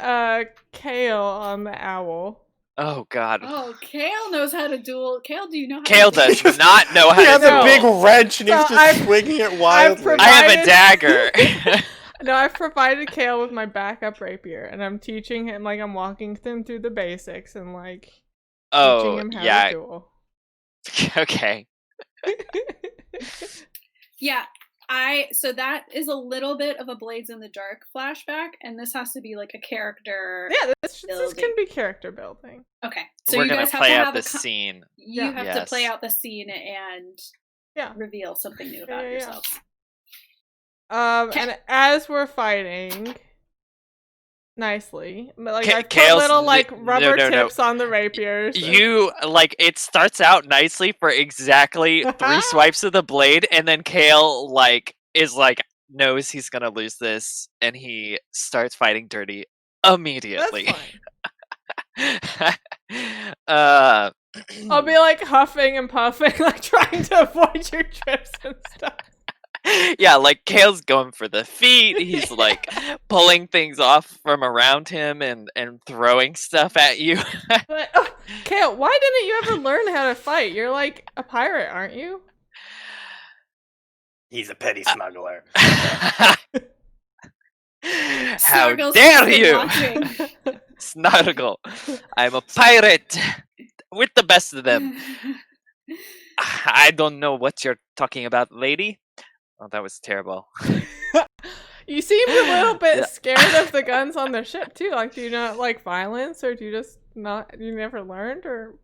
Kale on the owl. Oh, God. Oh, Kale knows how to duel. Kale, do you know how Kale to duel? does not know how He to has duel. a big wrench and he's just swinging it wildly. I have a dagger. No, I've provided Kale with my backup rapier, and I'm teaching him, I'm walking him through the basics and, teaching him how to duel. Okay. Yeah, so that is a little bit of a Blades in the Dark flashback, and this has to be a character. Yeah, this can be character building. Okay, so we're you gonna guys have play to out have the scene. You have to play out the scene and reveal something new about yourselves. And as we're fighting nicely, I put Kale's little rubber tips on the rapiers. You it starts out nicely for exactly 3 swipes of the blade, and then Kale is knows he's gonna lose this, and he starts fighting dirty immediately. That's fine. I'll be huffing and puffing, trying to avoid your trips and stuff. Yeah, Kale's going for the feet. He's pulling things off from around him and throwing stuff at you. But, Kale, why didn't you ever learn how to fight? You're a pirate, aren't you? He's a petty smuggler. How dare you! Snargle. I'm a pirate with the best of them. I don't know what you're talking about, lady. Oh, that was terrible. You seemed a little bit scared of the guns on the ship, too. Do you not like violence, or do you just not... You never learned, or...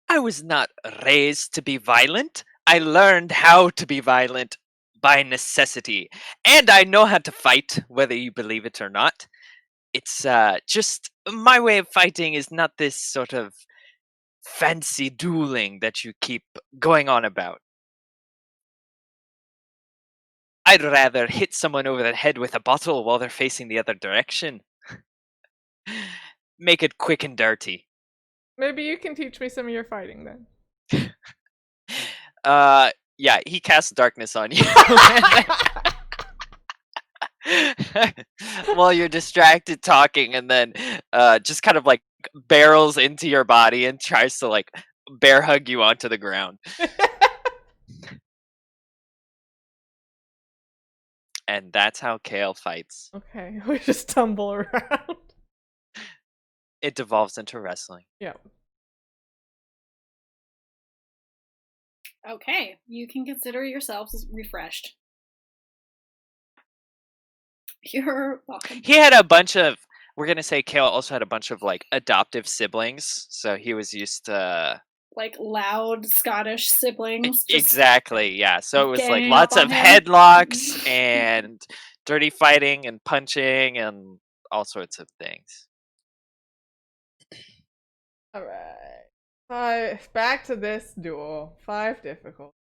I was not raised to be violent. I learned how to be violent by necessity, and I know how to fight, whether you believe it or not. It's just my way of fighting is not this sort of fancy dueling that you keep going on about. I'd rather hit someone over the head with a bottle while they're facing the other direction. Make it quick and dirty. Maybe you can teach me some of your fighting then. Yeah, he casts darkness on you. While you're distracted talking, and then just kind of like barrels into your body and tries to like bear hug you onto the ground. And that's how Kale fights. Okay, we just tumble around. It devolves into wrestling. Yeah. Okay, you can consider yourselves refreshed. You're welcome. He had a bunch of, we're going to say Kale also had a bunch of like adoptive siblings. So he was used to... Like loud Scottish siblings. Exactly, yeah. So it was like ganging lots up of on him. headlocks and dirty fighting and punching and all sorts of things. Alright. Back to this duel. 5 difficult.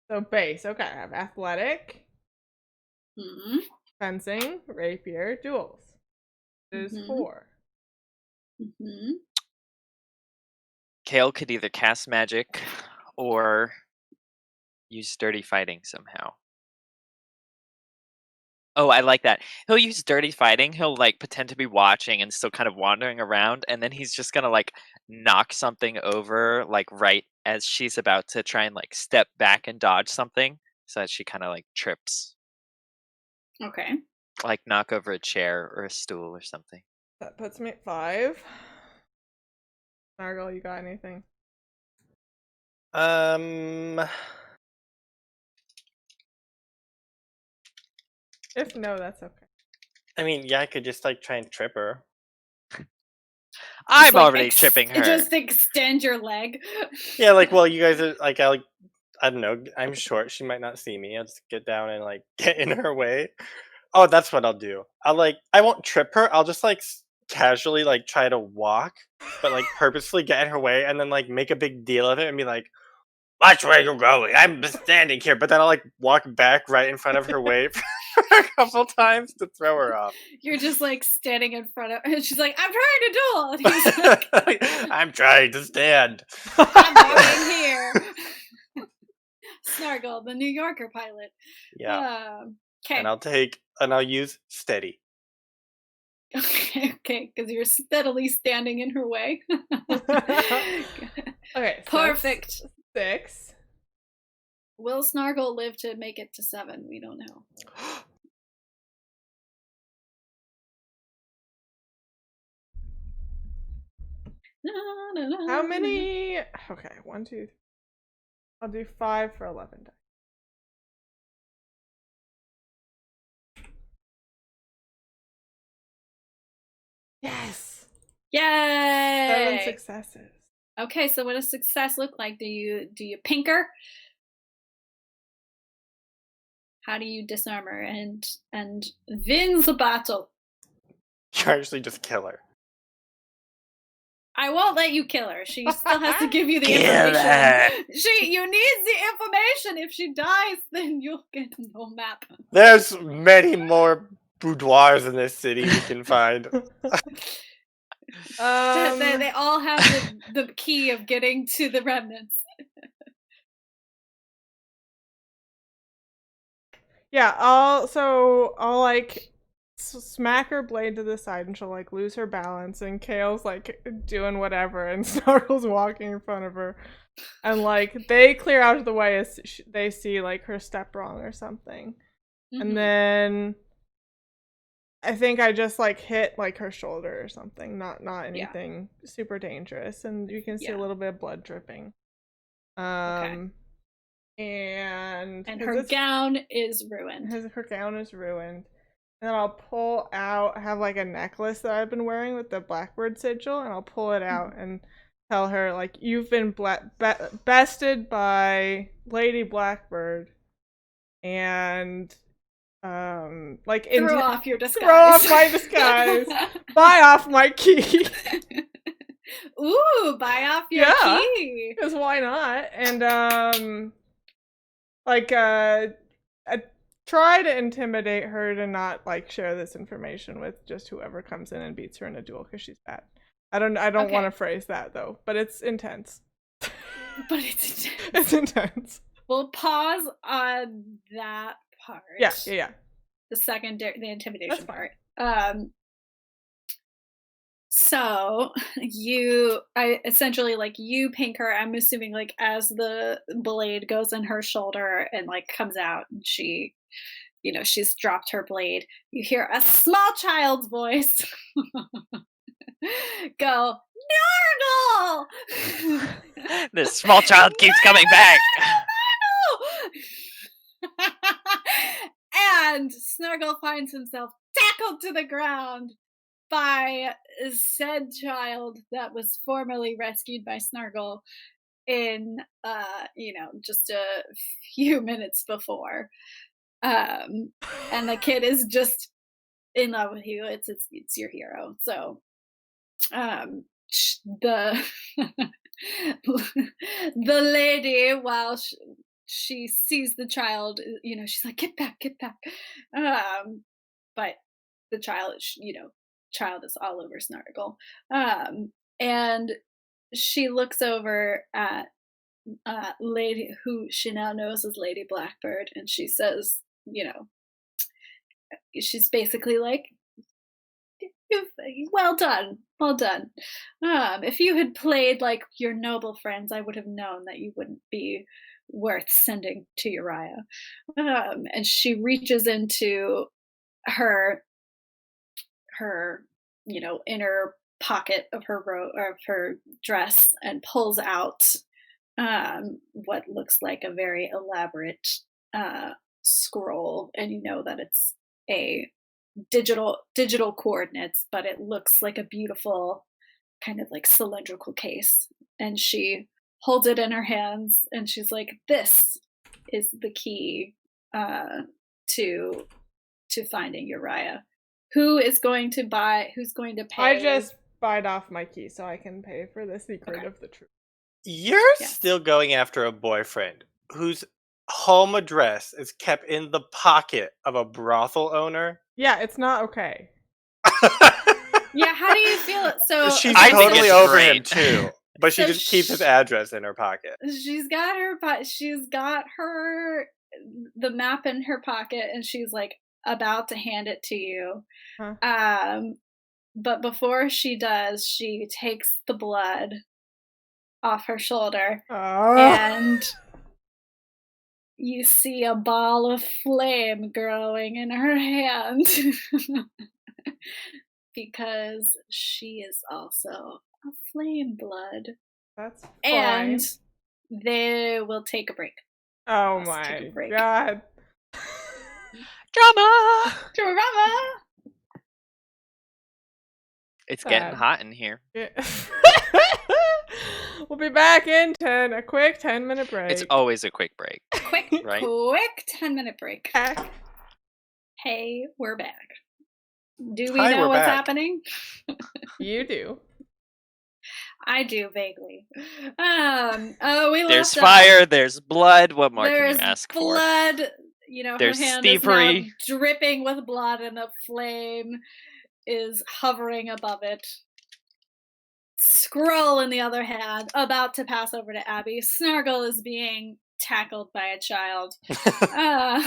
So base. Okay, I have athletic, Mm-hmm. fencing, rapier, duels. This is 4. Mm-hmm. Kale could either cast magic or use dirty fighting somehow. Oh, I like that. He'll use dirty fighting. He'll like pretend to be watching and still kind of wandering around, and then he's just gonna like knock something over like right as she's about to try and like step back and dodge something, so that she kind of like trips, Okay. like knock over a chair or a stool or something. That puts me at 5. Snargle, you got anything? If no, that's okay. I mean, yeah, I could just like try and trip her. I'm Just, like, already tripping her. Just extend your leg. Yeah, like, well, you guys are like, I don't know. I'm short. She might not see me. I'll just get down and like get in her way. Oh, that's what I'll do. I won't trip her. I'll just like casually like try to walk, but like purposefully get in her way, and then like make a big deal of it and be like, "Watch where you're going. I'm standing here." But then I'll like walk back right in front of her way for a couple times to throw her off. You're just like standing in front of her. She's like, I'm trying to duel. And he's like, I'm trying to stand. I'm going here. Snargle, the New Yorker pilot. Yeah. Okay. And I'll use steady. Okay, because you're steadily standing in her way. Okay. Perfect. 6. Will Snargle live to make it to 7? We don't know. How many? Okay, 1, 2, 3. I'll do 5 for 11 dice. Yes! Yay! 7 successes. Okay, so what does success look like? Do you pinker? How do you disarm her and win the battle? You actually just kill her. I won't let you kill her. She still has to give you the Kill information. her. You need the information. If she dies, then you'll get no map. There's many more boudoirs in this city we can find. They all have the key of getting to the remnants. Yeah, I'll like smack her blade to the side, and she'll like lose her balance, and Kale's like doing whatever, and Snargle's walking in front of her, and like they clear out of the way as they see like her step wrong or something, and then I think I just like hit like her shoulder or something, not anything super dangerous, and you can see a little bit of blood dripping. Okay. And her gown is ruined. Her gown is ruined. And then I'll pull out, have like a necklace that I've been wearing with the Blackbird sigil, and I'll pull it out and tell her, like, you've been bested by Lady Blackbird, and throw off your disguise. Throw off my disguise. Buy off my key. Ooh, buy off your key. Because why not? And I try to intimidate her to not share this information with just whoever comes in and beats her in a duel because she's bad. I don't want to phrase that though, but it's intense. But it's intense. It's intense. We'll pause on that part. Yeah. The intimidation part. So you pink her, I'm assuming as the blade goes in her shoulder and comes out, and she, she's dropped her blade. You hear a small child's voice go, Snargle! This small child keeps coming back. And Snargle finds himself tackled to the ground by said child that was formerly rescued by Snargle in just a few minutes before. And the kid is just in love with you. It's your hero. So the the lady, while she sees the child, she's like, get back. But the child is all over Snargle. And she looks over at lady who she now knows as Lady Blackbird, and she says, she's basically like, well done. If you had played like your noble friends, I would have known that you wouldn't be worth sending to Uriah. And she reaches into her inner pocket of her dress and pulls out what looks like a very elaborate scroll, and you know that it's a digital coordinates, but it looks like a beautiful kind of like cylindrical case. And she holds it in her hands, and she's like, "This is the key to finding Uriah. Who's going to pay?" I just bite off my key so I can pay for the secret of the truth. You're still going after a boyfriend whose home address is kept in the pocket of a brothel owner? Yeah, it's not okay. Yeah, how do you feel? So she's I think totally it's over great. him too, but she So just keeps his address in her pocket. She's got the map in her pocket, and she's like about to hand it to you. Huh. But before she does, she takes the blood off her shoulder, and you see a ball of flame growing in her hand. Because she is also a flame blood. That's fine. And they will take a break. Oh my god. Drama! It's getting hot in here. Yeah. We'll be back in a quick 10-minute break. It's always a quick break. Quick 10-minute break. Back. Hey, we're back. Do we know what's happening? You do. I do vaguely. We there's fire. There's blood. What more can you ask for? There's blood. There's her hand thievery. is now dripping with blood, and a flame is hovering above it. Scroll, in the other hand, about to pass over to Abby. Snargle is being tackled by a child. No!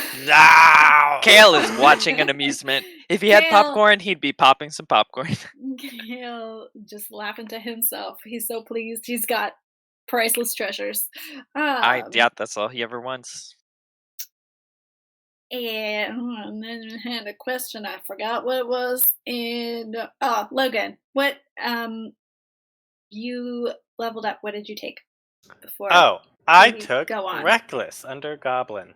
Kale is watching an amusement. If he had popcorn, he'd be popping some popcorn. Kale just laughing to himself. He's so pleased. He's got priceless treasures. I doubt that's all he ever wants. And then I had a question. I forgot what it was. And Logan, what you leveled up? What did you take before? I took Reckless under Goblin.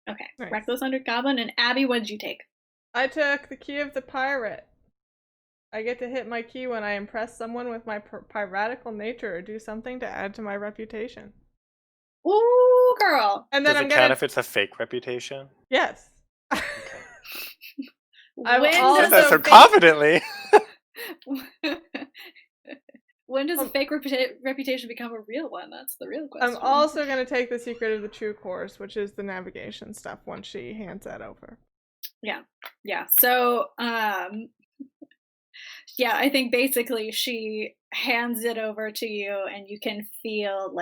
Okay, nice. Reckless under Goblin. And Abby, what did you take? I took the Key of the Pirate. I get to hit my key when I impress someone with my piratical nature or do something to add to my reputation. Ooh, girl. And then Does I'm it count gonna. if it's a fake reputation? Yes. Okay. I'm When also Said that so fake- confidently. when does a fake reputation become a real one? That's the real question. I'm also gonna take the Secret of the True course, which is the navigation stuff. Once she hands that over. Yeah. So, yeah, I think basically she hands it over to you, and you can feel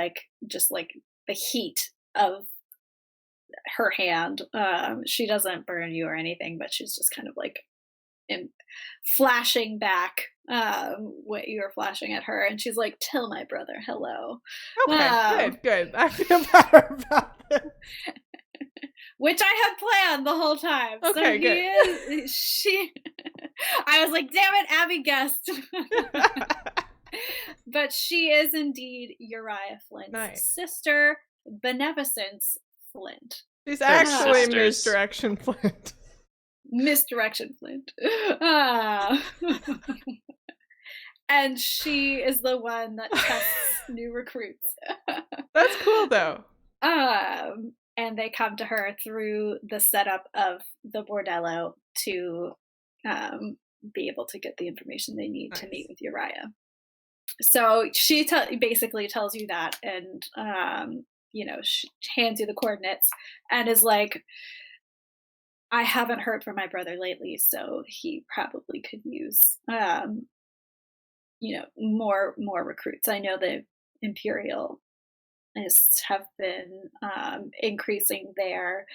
just the heat of her hand. She doesn't burn you or anything, but she's just kind of flashing back what you were flashing at her, and she's like, "Tell my brother hello." Okay, good. I feel better about this. Which I had planned the whole time. Okay, good. I was like, damn it, Abby guessed. But she is indeed Uriah Flint's sister, Beneficence Flint. She's actually sisters. Misdirection Flint. Misdirection Flint. And she is the one that tests new recruits. That's cool, though. And they come to her through the setup of the bordello to be able to get the information they need to meet with Uriah. So she basically tells you that, and she hands you the coordinates and is like, I haven't heard from my brother lately, so he probably could use more recruits. I know the Imperial have been increasing their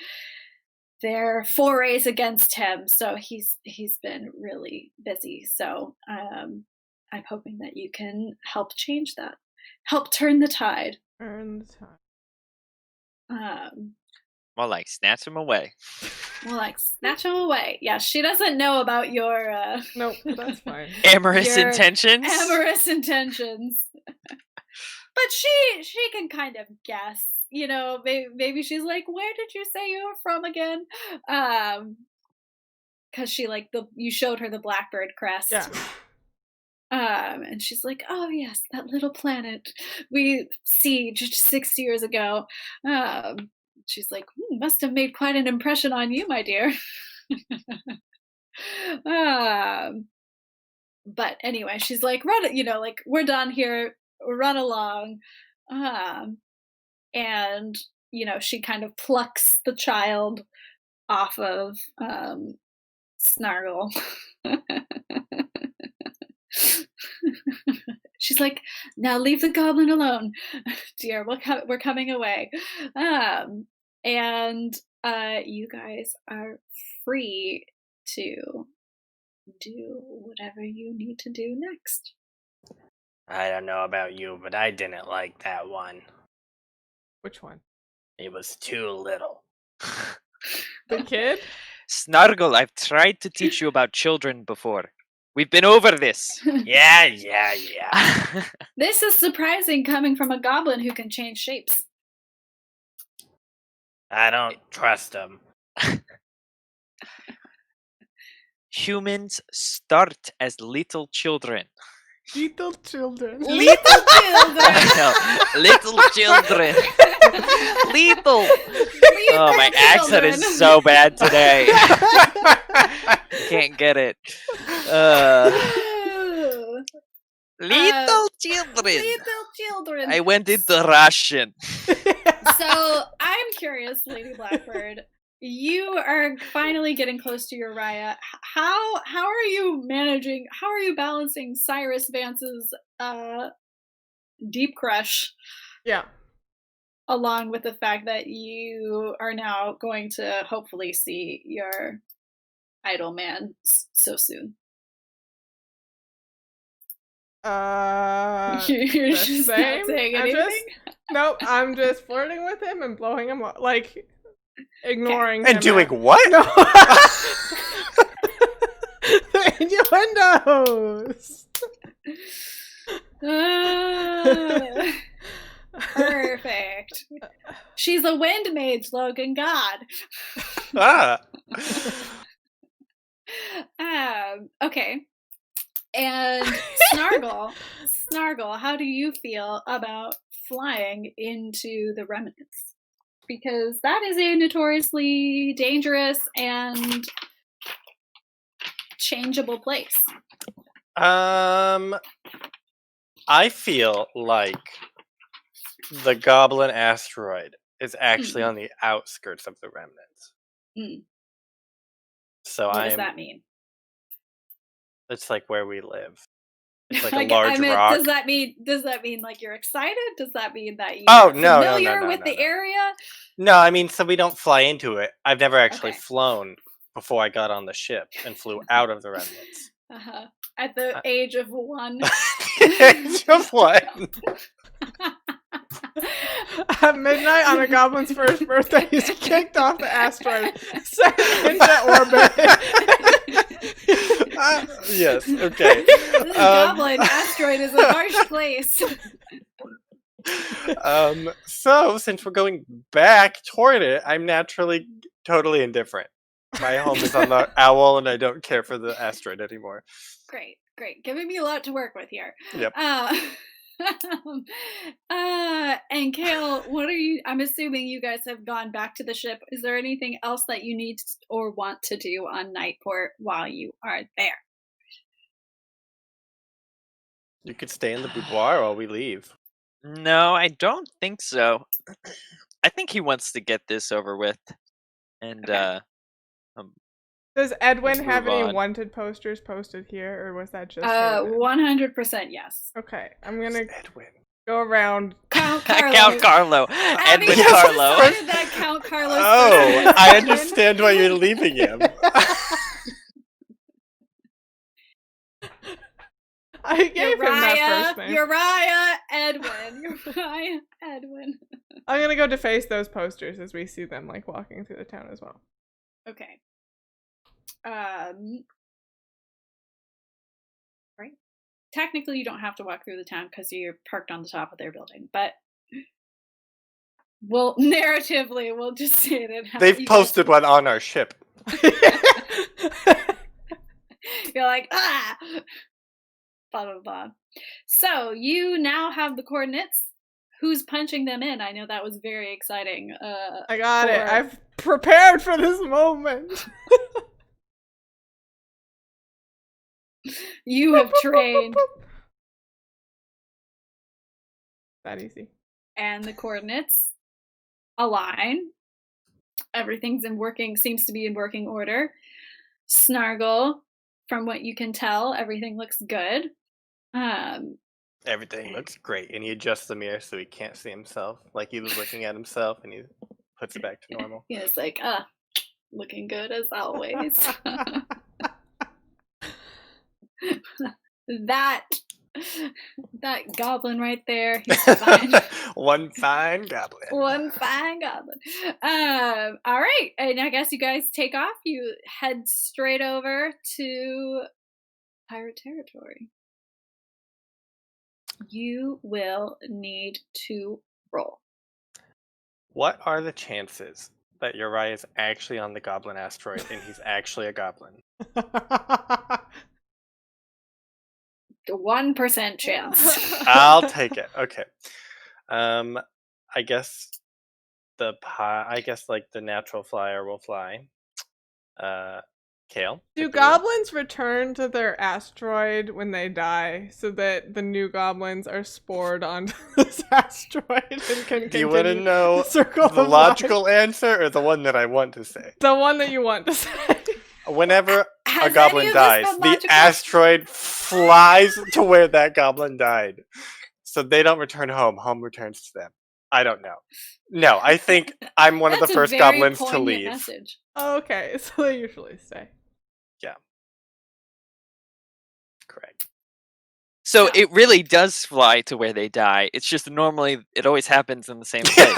forays against him, so he's been really busy. So I'm hoping that you can help change that, help turn the tide. Turn the tide. More like snatch him away. Well, snatch him away. Yeah, she doesn't know about your Nope, that's fine. Amorous your intentions. Amorous intentions. But she can kind of guess. Maybe she's like, "Where did you say you were from again?" Because she you showed her the Blackbird crest. Yeah. And she's like, "Oh yes, that little planet we sieged 6 years ago." She's like, "Must have made quite an impression on you, my dear." But anyway, she's like, "Run, we're done here. Run along." And she kind of plucks the child off of Snargle. She's like, "Now leave the goblin alone, dear. We're coming away." And you guys are free to do whatever you need to do next. I don't know about you, but I didn't like that one. Which one? It was too little. The kid? Snargle, I've tried to teach you about children before. We've been over this. Yeah. This is surprising coming from a goblin who can change shapes. I don't trust him. Humans start as little children. Little children. Little children. Little children. Little. Oh, my accent is so bad today. Can't get it. Little children. Little children. I went into Russian. So I'm curious, Lady Blackbird. You are finally getting close to Uriah. How are you managing? How are you balancing Cyrus Vance's deep crush? Yeah. Along with the fact that you are now going to hopefully see your idol man so soon. You're just not saying anything? Nope, I'm just flirting with him and blowing him up. Ignoring him. And doing what? No. The innuendos. Perfect. She's a wind mage, Logan. God. Okay. And Snargle, how do you feel about flying into the remnants, because that is a notoriously dangerous and changeable place. I feel like the goblin asteroid is actually on the outskirts of the remnants. So what does that mean? It's like where we live. It's like a large rock. rock. Does that mean like you're excited? Does that mean that you're familiar with the area? No, I mean, so we don't fly into it. I've never actually flown before I got on the ship and flew out of the remnants. At the age of 1. Age of 1. At midnight on a goblin's first birthday, he's kicked off the asteroid, sent into orbit. Yes, okay. This goblin asteroid is a harsh place. So, since we're going back toward it, I'm naturally totally indifferent. My home is on the owl, and I don't care for the asteroid anymore. Great. Giving me a lot to work with here. Yep. And Kale, I'm assuming you guys have gone back to the ship. Is there anything else that you need or want to do on Nightport while you are there? You could stay in the boudoir while we leave. No, I don't think so. I think he wants to get this over with. And, does Edwin have any on. wanted posters posted here, or was that just 100% yes. Okay, I'm gonna Edwin. go around. Count Carlo. Count Carlo. Edwin Abby Carlo. decided that Count Carlo. Oh, I understand why you're leaving him. I gave him that first name. Uriah Edwin. I'm gonna go deface those posters as we see them like walking through the town as well. Okay. Right. Technically, you don't have to walk through the town because you're parked on the top of their building, but narratively, we'll just say that they've posted one on our ship. You're like, blah blah blah. So you now have the coordinates. Who's punching them in? I know that was very exciting. I got it. I've prepared for this moment. You have trained. That easy. And the coordinates align. Everything's seems to be in working order. Snargle, from what you can tell, everything looks good. Everything looks great, and he adjusts the mirror so he can't see himself, like he was looking at himself, and he puts it back to normal. Yeah, it's like, looking good as always. that goblin right there, he's fine. One fine goblin. All right, and I guess you guys take off. You head straight over to pirate territory. You will need to roll. What are the chances that Uriah is actually on the goblin asteroid and he's actually a goblin? 1% chance. I'll take it. Okay. I guess like the natural flyer will fly. Kale? Do goblins return to their asteroid when they die so that the new goblins are spored onto this asteroid and can continue? Do you want to know the logical answer or the one that I want to say? The one that you want to say. Whenever a goblin dies, the asteroid flies to where that goblin died. So they don't return home. Home returns to them. I don't know. No, I think I'm one of the first goblins to leave. Message. Oh, okay, so they usually stay. Yeah. Correct. So it really does fly to where they die. It's just normally it always happens in the same place.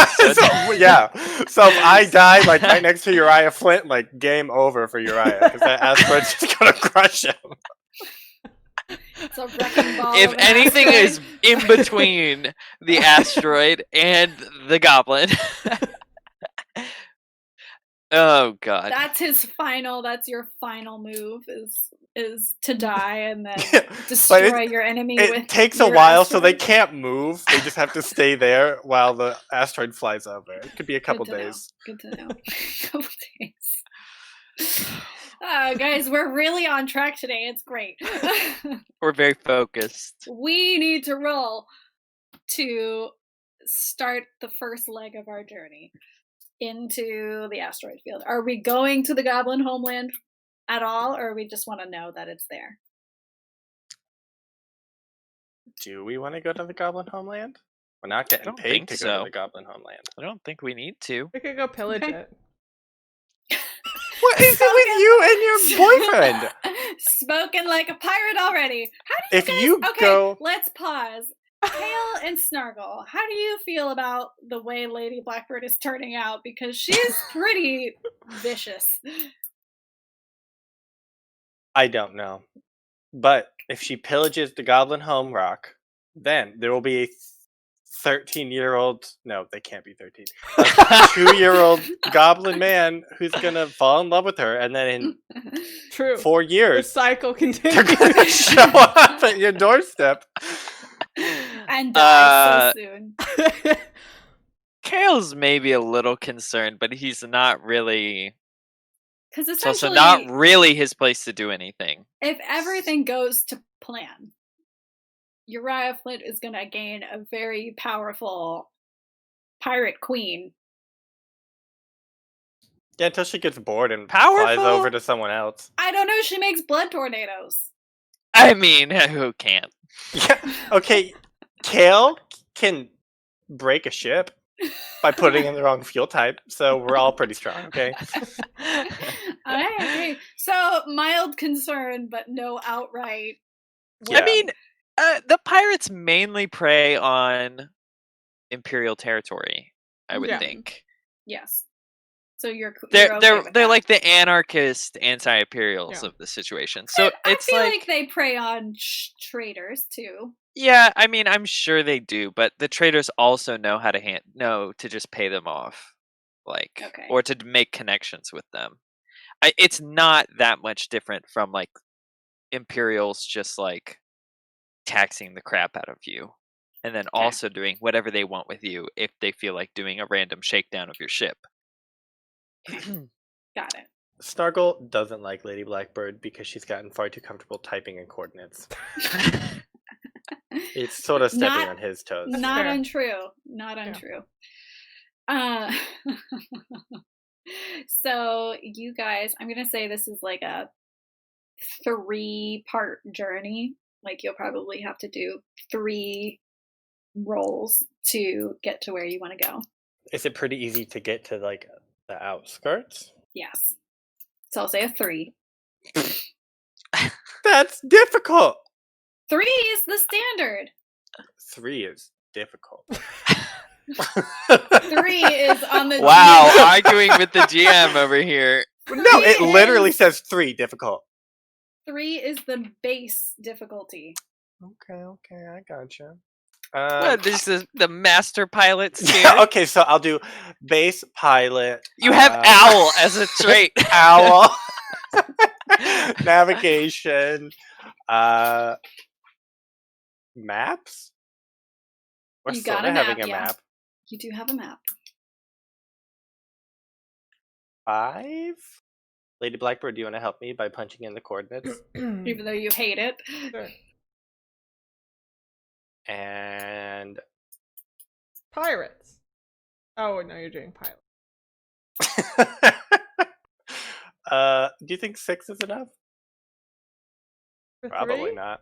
So if I die like right next to Uriah Flint, like game over for Uriah because that asteroid's just gonna crush him. It's a wrecking ball. If anything is in between the asteroid and the goblin, Oh God. That's your final move is to die and then But destroy your enemy with it takes a your while, so they asteroid. can't move. They just have to stay there while the asteroid flies over. It could be a couple Good to know. days. Good to know. Couple days. Guys, we're really on track today. It's great. We're very focused. We need to roll to start the first leg of our journey into the asteroid field. Are we going to the goblin homeland at all, or we just want to know that it's there? Do we want to go to the goblin homeland? We're not getting don't paid think to go so. to the goblin homeland. I don't think we need to. We could go pillage Okay. it. What is it with you and your boyfriend? Spoken like a pirate already. How do you If guys... you okay, go- let's pause. Kale and Snargle, how do you feel about the way Lady Blackbird is turning out? Because she's pretty vicious. I don't know. But if she pillages the goblin home rock, then there will be a 13-year-old... No, they can't be 13. A 2-year-old goblin man who's going to fall in love with her, and then in True. 4 The years, cycle they're continues. going to show up at your doorstep. And die so soon. Kale's maybe a little concerned, but he's not really. Because It's also essentially, not really his place to do anything. if everything goes to plan, Uriah Flint is going to gain a very powerful pirate queen. Yeah, until she gets bored and Powerful? flies over to someone else. I don't know, she makes blood tornadoes. I mean, who can't? Yeah, okay, Kale can break a ship by putting in the wrong fuel type, so we're all pretty strong, okay? I agree. So, mild concern, but no outright. Yeah. I mean, the pirates mainly prey on Imperial territory, I would Yeah. think. Yes. So you're They're okay they're with they're that. like the anarchist anti-imperials Yeah. of the situation. So it's I feel like, like they prey on traders too. yeah, I mean, I'm sure they do, but the traders also know how to know to just pay them off, like, Okay. or to make connections with them. It's not that much different from like Imperials just like taxing the crap out of you, and then Okay. also doing whatever they want with you if they feel like doing a random shakedown of your ship. Got it. Snargle doesn't like Lady Blackbird because she's gotten far too comfortable typing in coordinates. It's sort of stepping Not- on his toes. Not fair. untrue. Not Yeah. untrue. So you guys, I'm gonna say this is like a 3-part journey. Like you'll probably have to do 3 rolls to get to where you want to go. Is it pretty easy to get to like the outskirts? Yes. So I'll say a 3. That's difficult. 3 is the standard. 3 is difficult. 3 is on the Wow, arguing with the GM over here. No, it literally says 3 difficult. 3 is the base difficulty. Okay, I gotcha. What, this is the master pilot scale? Yeah, okay, so I'll do base pilot. You have owl as a trait. Owl. Navigation. Maps? We're You sort got a of having map, a yeah. map. You do have a map. 5? Lady Blackbird, do you want to help me by punching in the coordinates? Even though you hate it. Sure. And Pirates. Oh, no, you're doing pilot. do you think 6 is enough? For Probably 3? not.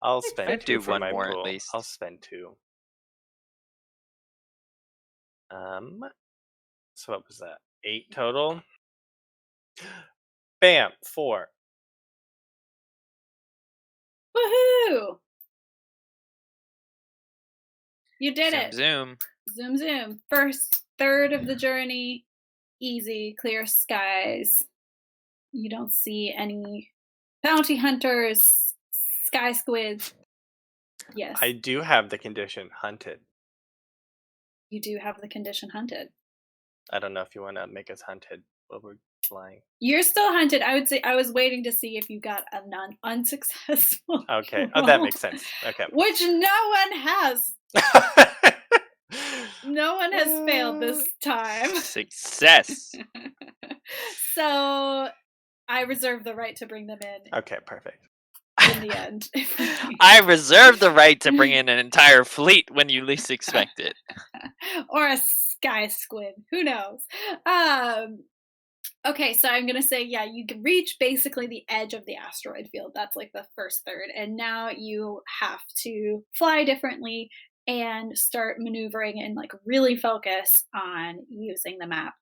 I'll spend I'd 2 do for one my more at pool. least. I'll spend 2. So what was that? 8 total. Bam, 4. Woohoo! You did Zoom, it. zoom. Zoom, zoom. First third of the journey, easy, clear skies. You don't see any bounty hunters, Sky-Squids. Yes, I do have the condition hunted. you do have the condition hunted. I don't know if you want to make us hunted. while we're flying? You're still hunted. I would say I was waiting to see if you got a unsuccessful. Okay. Oh, that makes sense. Okay. Which no one has. No one has failed this time. Success. So I reserve the right to bring them in Okay, perfect. in the end. I reserve the right to bring in an entire fleet when you least expect it. Or a Sky-Squid. Who knows? Okay, so I'm going to say, yeah, you can reach basically the edge of the asteroid field. That's like the first third. And now you have to fly differently and start maneuvering and like really focus on using the map.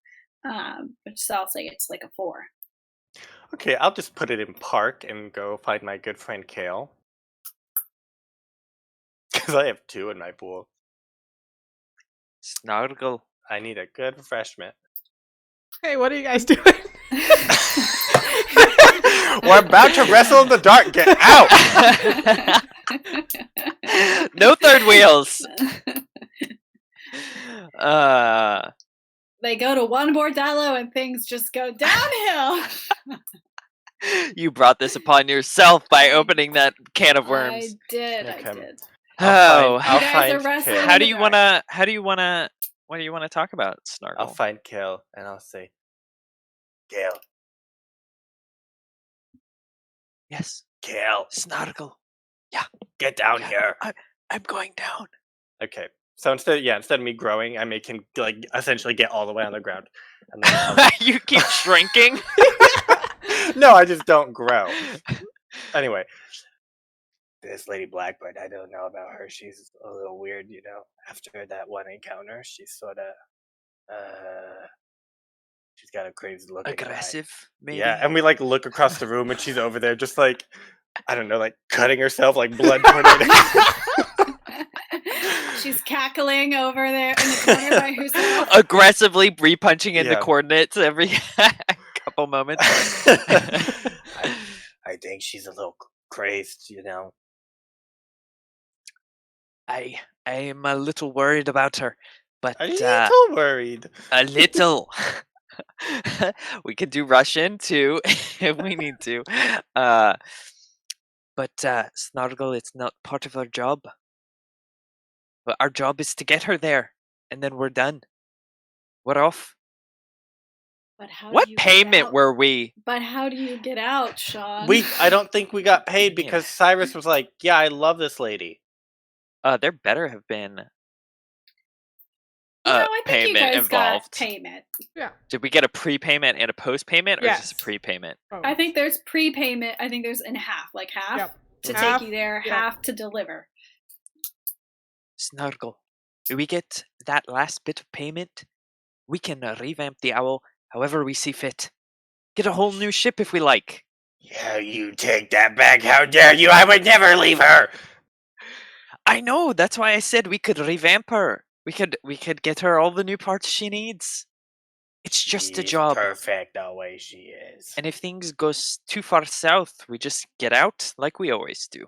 Which so I'll say it's like a 4. Okay, I'll just put it in park and go find my good friend Kale. Because I have 2 in my pool. Snargle. I need a good refreshment. Hey, what are you guys doing? We're about to wrestle in the dark. Get out! No third wheels. They go to one bordello and things just go downhill. You brought this upon yourself by opening that can of worms. I did. Okay. I did. Oh, I'll You guys find are wrestling. Kale. how do you wanna? What do you wanna talk about, Snargle? I'll find Kale and I'll say, Kale, Yes, Kale, Snargle. get down Yeah. here. I'm going down. Okay. So instead of me growing, I make him like essentially get all the way on the ground. And then You keep shrinking. no, I just don't grow. Anyway, this Lady Blackbird, I don't know about her. She's a little weird, you know. After that one encounter, she's sort of, she's got a crazy look. Aggressive, maybe. Yeah, and we like look across the room, and she's over there, just like, I don't know, like cutting herself, like blood tornado. She's cackling over there in the corner by herself. Aggressively repunching in the Yeah. coordinates every couple moments. I think she's a little crazed, you know. I am a little worried about her, but A little worried. a little. We could do Russian too if we need to. But Snargle, it's not part of our job. But our job is to get her there, and then we're done. We're off. But how What do you get payment out? were we? But how do you get out, Sean? I don't think we got paid because Cyrus was like, "Yeah, I love this lady." There better have been I think you payment guys got involved. payment. Yeah. Did we get a prepayment and a postpayment, or Yes. just a prepayment? Oh. I think there's prepayment. I think there's in half, like half Yep. to Half, take you there, yep. half to deliver. Snargle, do we get that last bit of payment? We can revamp the owl however we see fit. Get a whole new ship if we like. Yeah, you take that back. How dare you? I would never leave her. I know, that's why I said we could revamp her. We could get her all the new parts she needs. It's just a She's job. perfect the way she is. And if things go too far south, we just get out like we always do.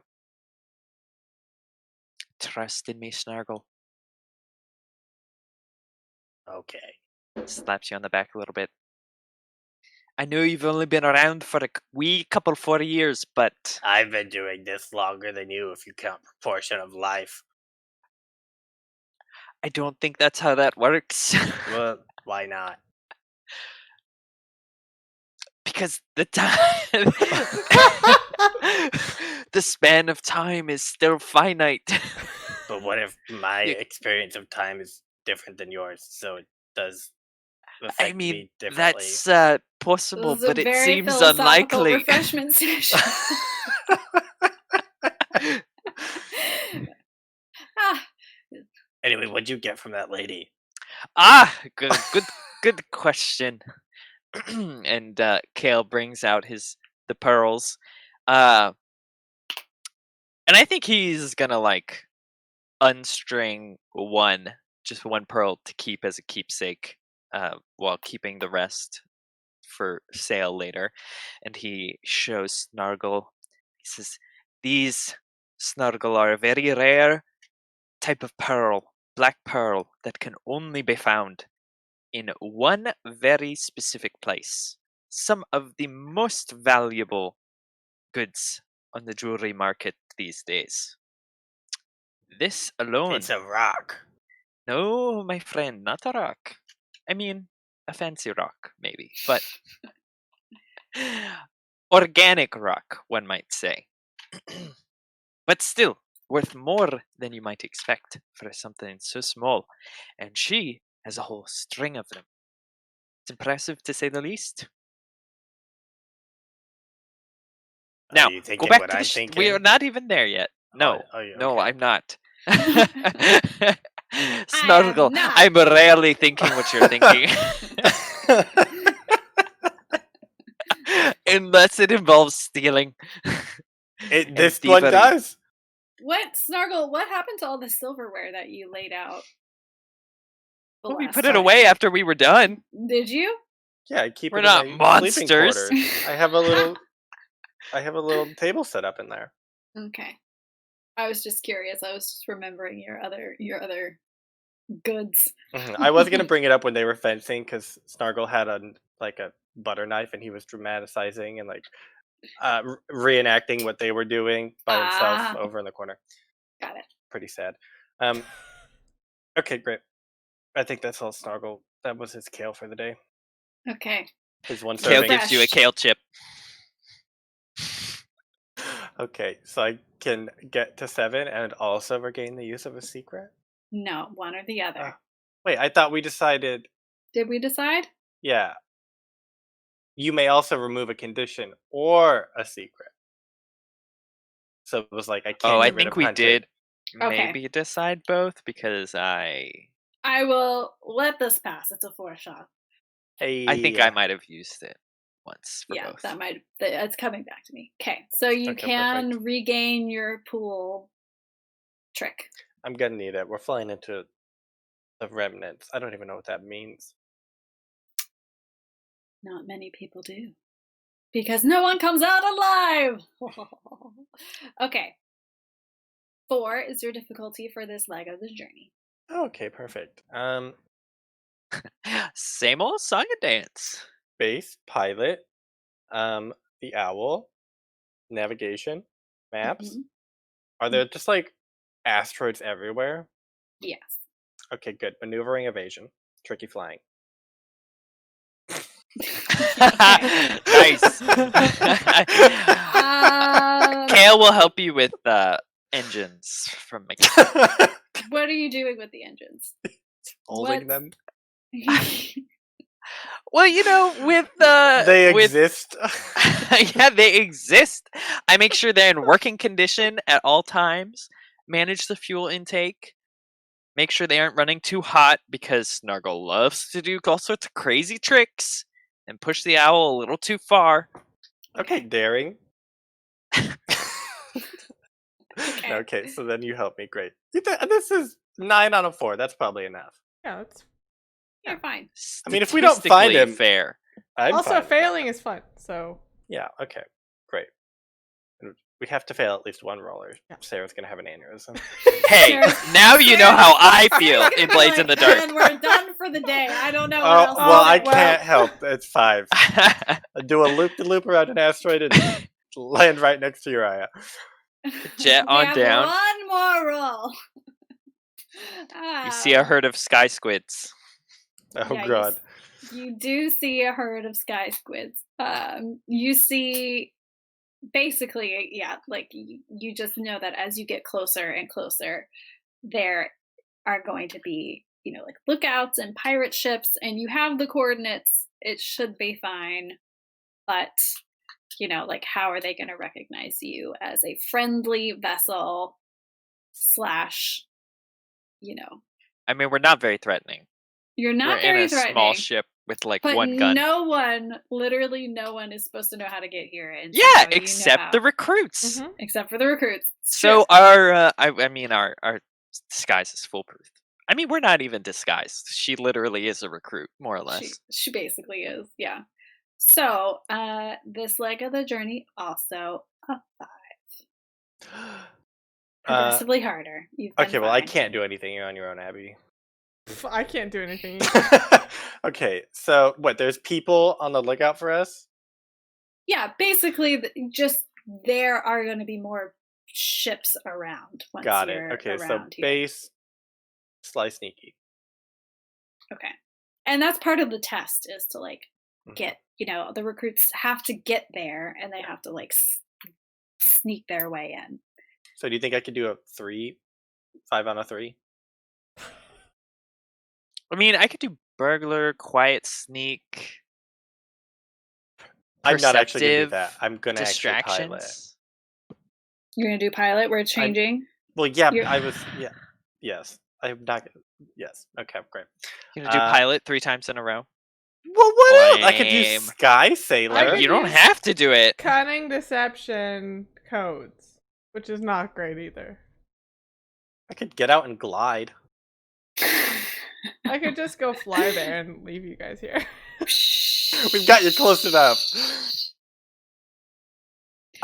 Trust in me, Snargle. Okay. Slaps you on the back a little bit. I know you've only been around for a wee couple 40 years, but I've been doing this longer than you if you count proportion of life. I don't think that's how that works. Well, why not? Because the time, the span of time is still finite. But what if my You- experience of time is different than yours, so it does affect I mean, me differently? that's possible, This is but a it very seems philosophical unlikely. refreshment session. Ah, Anyway, what'd you get from that lady? Good question. And Kale brings out the pearls, and I think he's gonna like unstring just one pearl to keep as a keepsake, while keeping the rest for sale later. And he shows Snargle. He says, "These, Snargle, are a very rare type of pearl, black pearl, that can only be found in one very specific place some of the most valuable goods on the jewelry market these days. This alone. It's a rock. No, my friend, not a rock. I mean, a fancy rock, maybe, but organic rock, one might say. But still, worth more than you might expect for something so small. And she has a whole string of them. It's impressive, to say the least. Now, Are you go thinking back what to I'm the thinking? we are not even there yet. No, no, okay. I'm not. Snargle, not. I'm rarely thinking what you're thinking. Unless it involves stealing. This one thievery. does. What, Snargle, what happened to all the silverware that you laid out? the Well, we last put it time? away after we were done. Did you? Yeah, I keep We're it not in my sleeping monsters. quarters. I have a little table set up in there. Okay. I was just curious. I was just remembering your other goods. I was gonna bring it up when they were fencing because Snargle had a butter knife and he was dramatizing and reenacting what they were doing by himself over in the corner. Got it. Pretty sad. Okay, great. I think that's all Snargle. That was his kale for the day. Okay. His one Kale serving. gives you a kale chip. Okay, so I can get to 7 and also regain the use of a secret? No, one or the other. Wait, I thought we decided... Did we decide? Yeah. You may also remove a condition or a secret. So it was like, I can't Oh, I get rid think of we hunting. did Okay. maybe decide both because I will let this pass. It's a 4-shot. think I might have used it once for Yeah, both. it's coming back to me. Okay, so you can perfect. regain your pool trick. I'm gonna need it. We're flying into the remnants. I don't even know what that means. Not many people do. Because no one comes out alive! Okay. 4 is your difficulty for this leg of the journey. Okay, perfect. Same old song and dance. Base, pilot, the owl, navigation, maps. Mhm. Are there just asteroids everywhere? Yes. Okay, good. Maneuvering, evasion, tricky flying. Nice. Kale will help you with engines from McKinney. What are you doing with the engines? Holding them. Well, with They exist. yeah, they exist. I make sure they're in working condition at all times. Manage the fuel intake. Make sure they aren't running too hot because Snargle loves to do all sorts of crazy tricks and push the owl a little too far. Okay, daring. Okay. Okay, so then you help me. Great. This is 9 out of 4. That's probably enough. Yeah, that's You're fine. I mean, if we don't find him, fair. I'm also fine. failing is fun. So Yeah. Okay. Great. We have to fail at least one roll, or Yeah. Sarah's gonna have an aneurysm. Hey, now you know how I feel Sarah's in gonna be Blades in the Dark. And we're done for the day. I don't know what Oh else. well, I well. can't help. It's 5. I do a loop-de-loop around an asteroid and land right next to Uriah. Jet We on have down. One more roll. You see a herd of Sky-Squids. Oh Yeah, god. You do see a herd of Sky-Squids. You see, basically, you just know that as you get closer and closer, there are going to be, lookouts and pirate ships, and you have the coordinates. It should be fine, but how are they going to recognize you as a friendly vessel / I mean, we're not very threatening. You're not We're very in a threatening. small ship with But one gun. literally no one is supposed to know how to get here. And Yeah, somehow you know except how. the recruits. Mhm. Except for the recruits. It's So true. our our disguise is foolproof. I mean, we're not even disguised. She literally is a recruit, more or less. She basically is, yeah. So, this leg of the journey also a 5. Progressively harder. You've been Okay, well, I fine. can't do anything. You're on your own, Abby. I can't do anything. Okay, so what? There's people on the lookout for us. Yeah, basically, just there are going to be more ships around once Got it. you're Okay, so around here. base, sly sneaky. Okay, and that's part of the test is to like Mhm. get the recruits have to get there and they have to like sneak their way in. So do you think I could do a 5 on a 3? I mean, I could do burglar, quiet sneak, I'm not actually gonna do perceptive, that. I'm gonna actually pilot. distractions. You're gonna do pilot where it's changing. Well, yeah, You're- I was. Yeah, yes. I'm not gonna. Yes. Okay, great. You're gonna do pilot 3 times in a row. Well, what else? I could do Lame. Sky Sailor. could You don't use have to do it. Cunning, deception, codes, which is not great either. I could get out and glide. I could just go fly there and leave you guys here. We've got you close enough.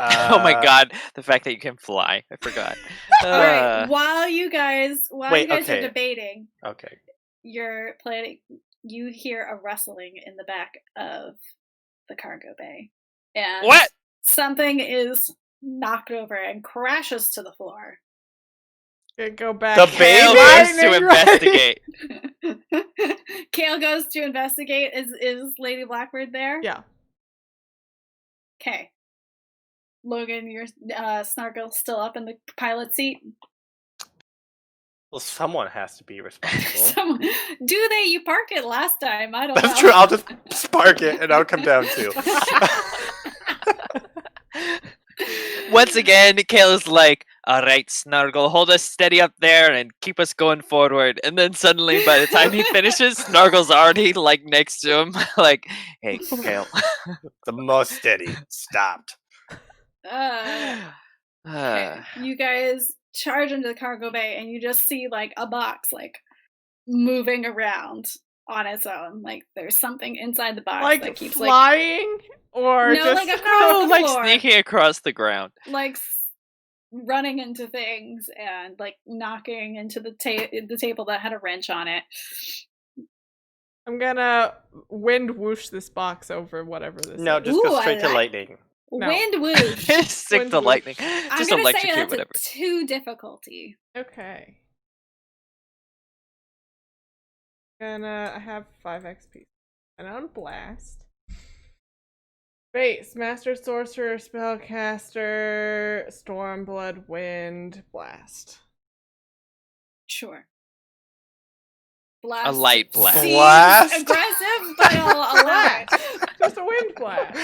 Oh my god, the fact that you can fly. I forgot. All right, while you guys Wait, are okay. debating, Okay. you're planning. You hear a rustling in the back of the cargo bay, and What? something is knocked over and crashes to the floor. Go back. The Kale baby? goes to investigate. Kale goes to investigate. Is Lady Blackbird there? Yeah. Okay. Logan, your Snargle still up in the pilot seat. Well, someone has to be responsible. Do they? You parked it last time. I don't know. That's true. I'll just spark it and I'll come down too. Once again, Kale is like, alright, Snargle, hold us steady up there and keep us going forward. And then suddenly, by the time he finishes, Snargle's already like next to him. Like, hey, Kale. The most steady stopped. Okay. You guys charge into the cargo bay and you just see like a box like moving around on its own. Like there's something inside the box Like that keeps flying or No, just like across the like floor. sneaking across the ground. like running into things and like knocking into the table that had a wrench on it. I'm gonna wind whoosh this box over whatever this No, is. just go Ooh, I straight to like- lightning. No. Wind whoosh. Stick Wind the whoosh. lightning. I'm Just gonna say electrocute that's whatever. a 2 difficulty. Okay. I have 5 XP. And on blast. Base, Master Sorcerer, Spellcaster, Stormblood, Wind, Blast. Sure. Blast. A light blast. Seems Blast? aggressive, but I'll allow it. Just a wind blast.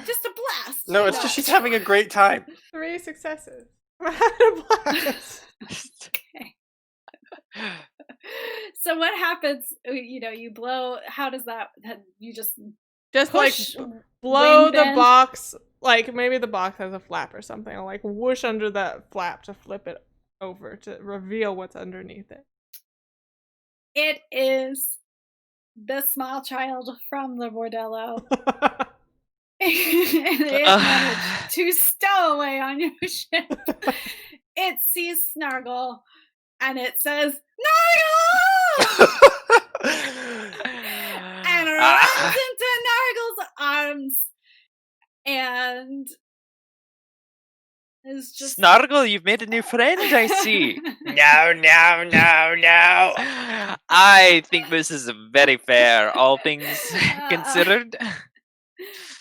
Just a blast. No, it's just she's having a great time. 3 successes. I'm having a blast. Okay. So what happens? You blow. How does that? You just Just push like blow wind the bend? box. Like maybe the box has a flap or something. I'll like whoosh under that flap to flip it over to reveal what's underneath it. It is the small child from the bordello. And it managed to stow away on your ship. It sees Snargle and it says, Snargle! And runs into Snargle's arms and is just Snargle, you've made a new friend, I see. No, no, no, no. I think this is very fair, all things considered.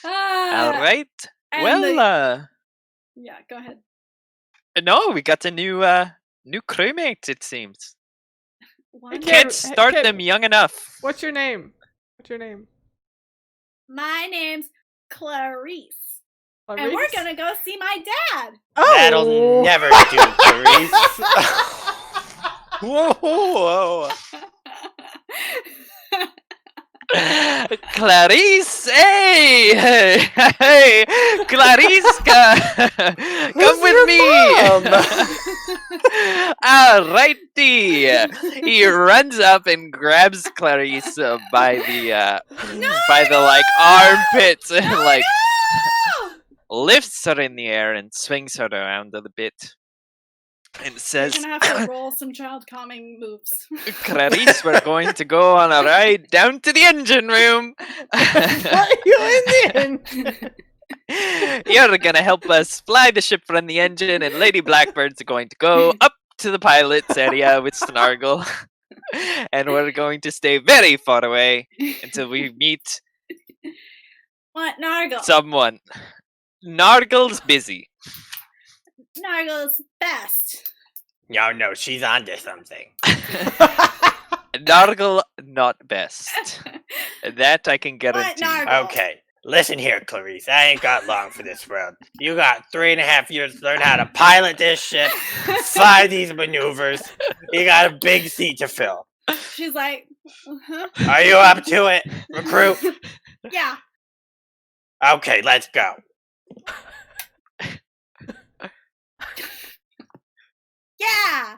All right. and Well, yeah, go ahead. no, we got a new crewmate, it seems. One- Can't start kid. them young enough. What's your name? What's your name? My name's Clarice. And we're Clarice? gonna go see my dad. Oh! That'll never do, Clarice. Whoa, whoa. Clarice, hey, hey, Clarice, come Who's with your me. mom? Alrighty, he runs up and grabs Clarice by the like armpits and like lifts her in the air and swings her around a bit. And it You're says, gonna have to roll some child calming moves. Clarice, we're going to go on a ride down to the engine room. Put you in the engine. You're gonna help us fly the ship from the engine, and Lady Blackbird's going to go up to the pilot's area with Snargle. And we're going to stay very far away until we meet What, Nargle? someone. Nargle's busy. Nargle's best. No, she's onto something. Nargle, not best. That I can guarantee. Nargle? Okay, listen here, Clarice. I ain't got long for this world. You got 3.5 years to learn how to pilot this ship, fly these maneuvers. You got a big seat to fill. She's like, uh-huh. Are you up to it, recruit? Yeah. Okay, let's go. Yeah.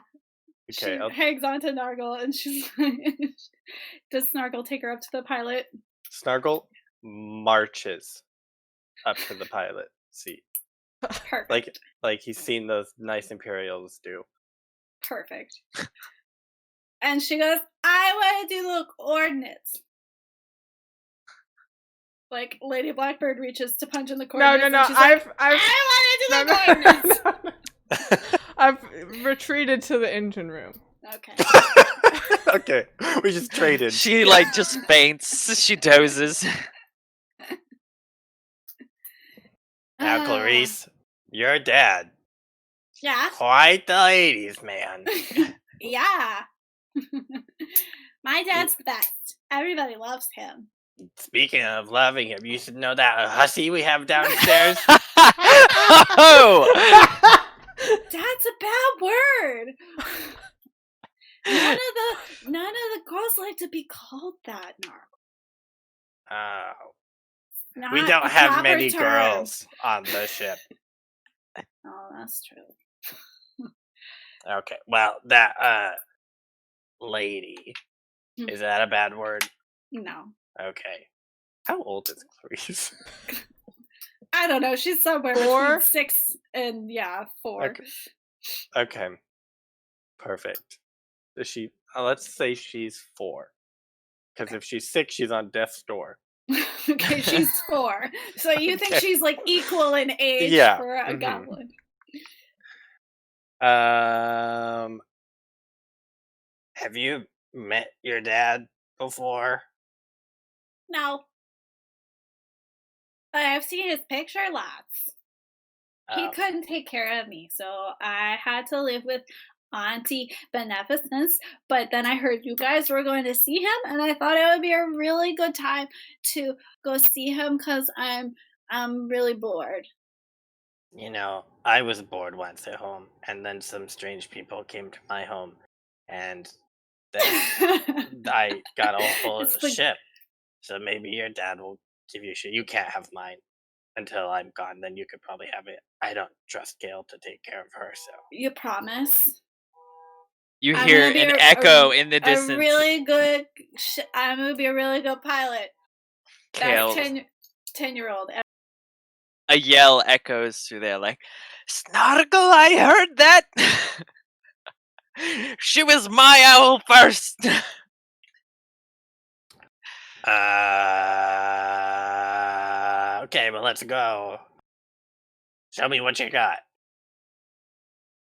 Okay, She hangs on to Nargle and she's like, does Snargle take her up to the pilot? Snargle marches up to the pilot seat, Perfect. like he's seen those nice Imperials do. Perfect. And she goes, I want to do the coordinates. Like Lady Blackbird reaches to punch in the coordinates. No. And she's like, I want to do the coordinates. I've retreated to the engine room. Okay. Okay, we just traded. She like just faints. She dozes. Now, Clarice, your dad, Yeah. quite the ladies' man. Yeah. My dad's the best. Everybody loves him. Speaking of loving him, you should know that hussy we have downstairs. Oh! That's a bad word. None of the girls like to be called that, Oh, Not we don't a have proper many term. girls on the ship. Oh, that's true. Okay, well, that lady, Hmm. is that a bad word? No. Okay. How old is Clarice? I don't know. She's somewhere 4? between 6 and 4. Okay. Okay. Perfect. Is she? Let's say she's 4. Because if she's 6, she's on death's door. Okay, she's 4. So you think Okay. she's like equal in age Yeah, for a mhm. goblin? Have you met your dad before? No. But I've seen his picture lots. He Oh. couldn't take care of me, so I had to live with Auntie Beneficence. But then I heard you guys were going to see him, and I thought it would be a really good time to go see him because I'm really bored. You know, I was bored once at home, and then some strange people came to my home, and then I got a whole It's the- ship. So maybe your dad will give you shit. You can't have mine until I'm gone. Then you could probably have it. I don't trust Kale to take care of her, so. You promise? You I'm hear gonna be an a- echo in the A distance. really good. I'm gonna be a really good pilot. Kale, That's 10-year-old. a yell echoes through there like, Snargle, I heard that! She was my owl first! Okay, well, let's go. Show me what you got.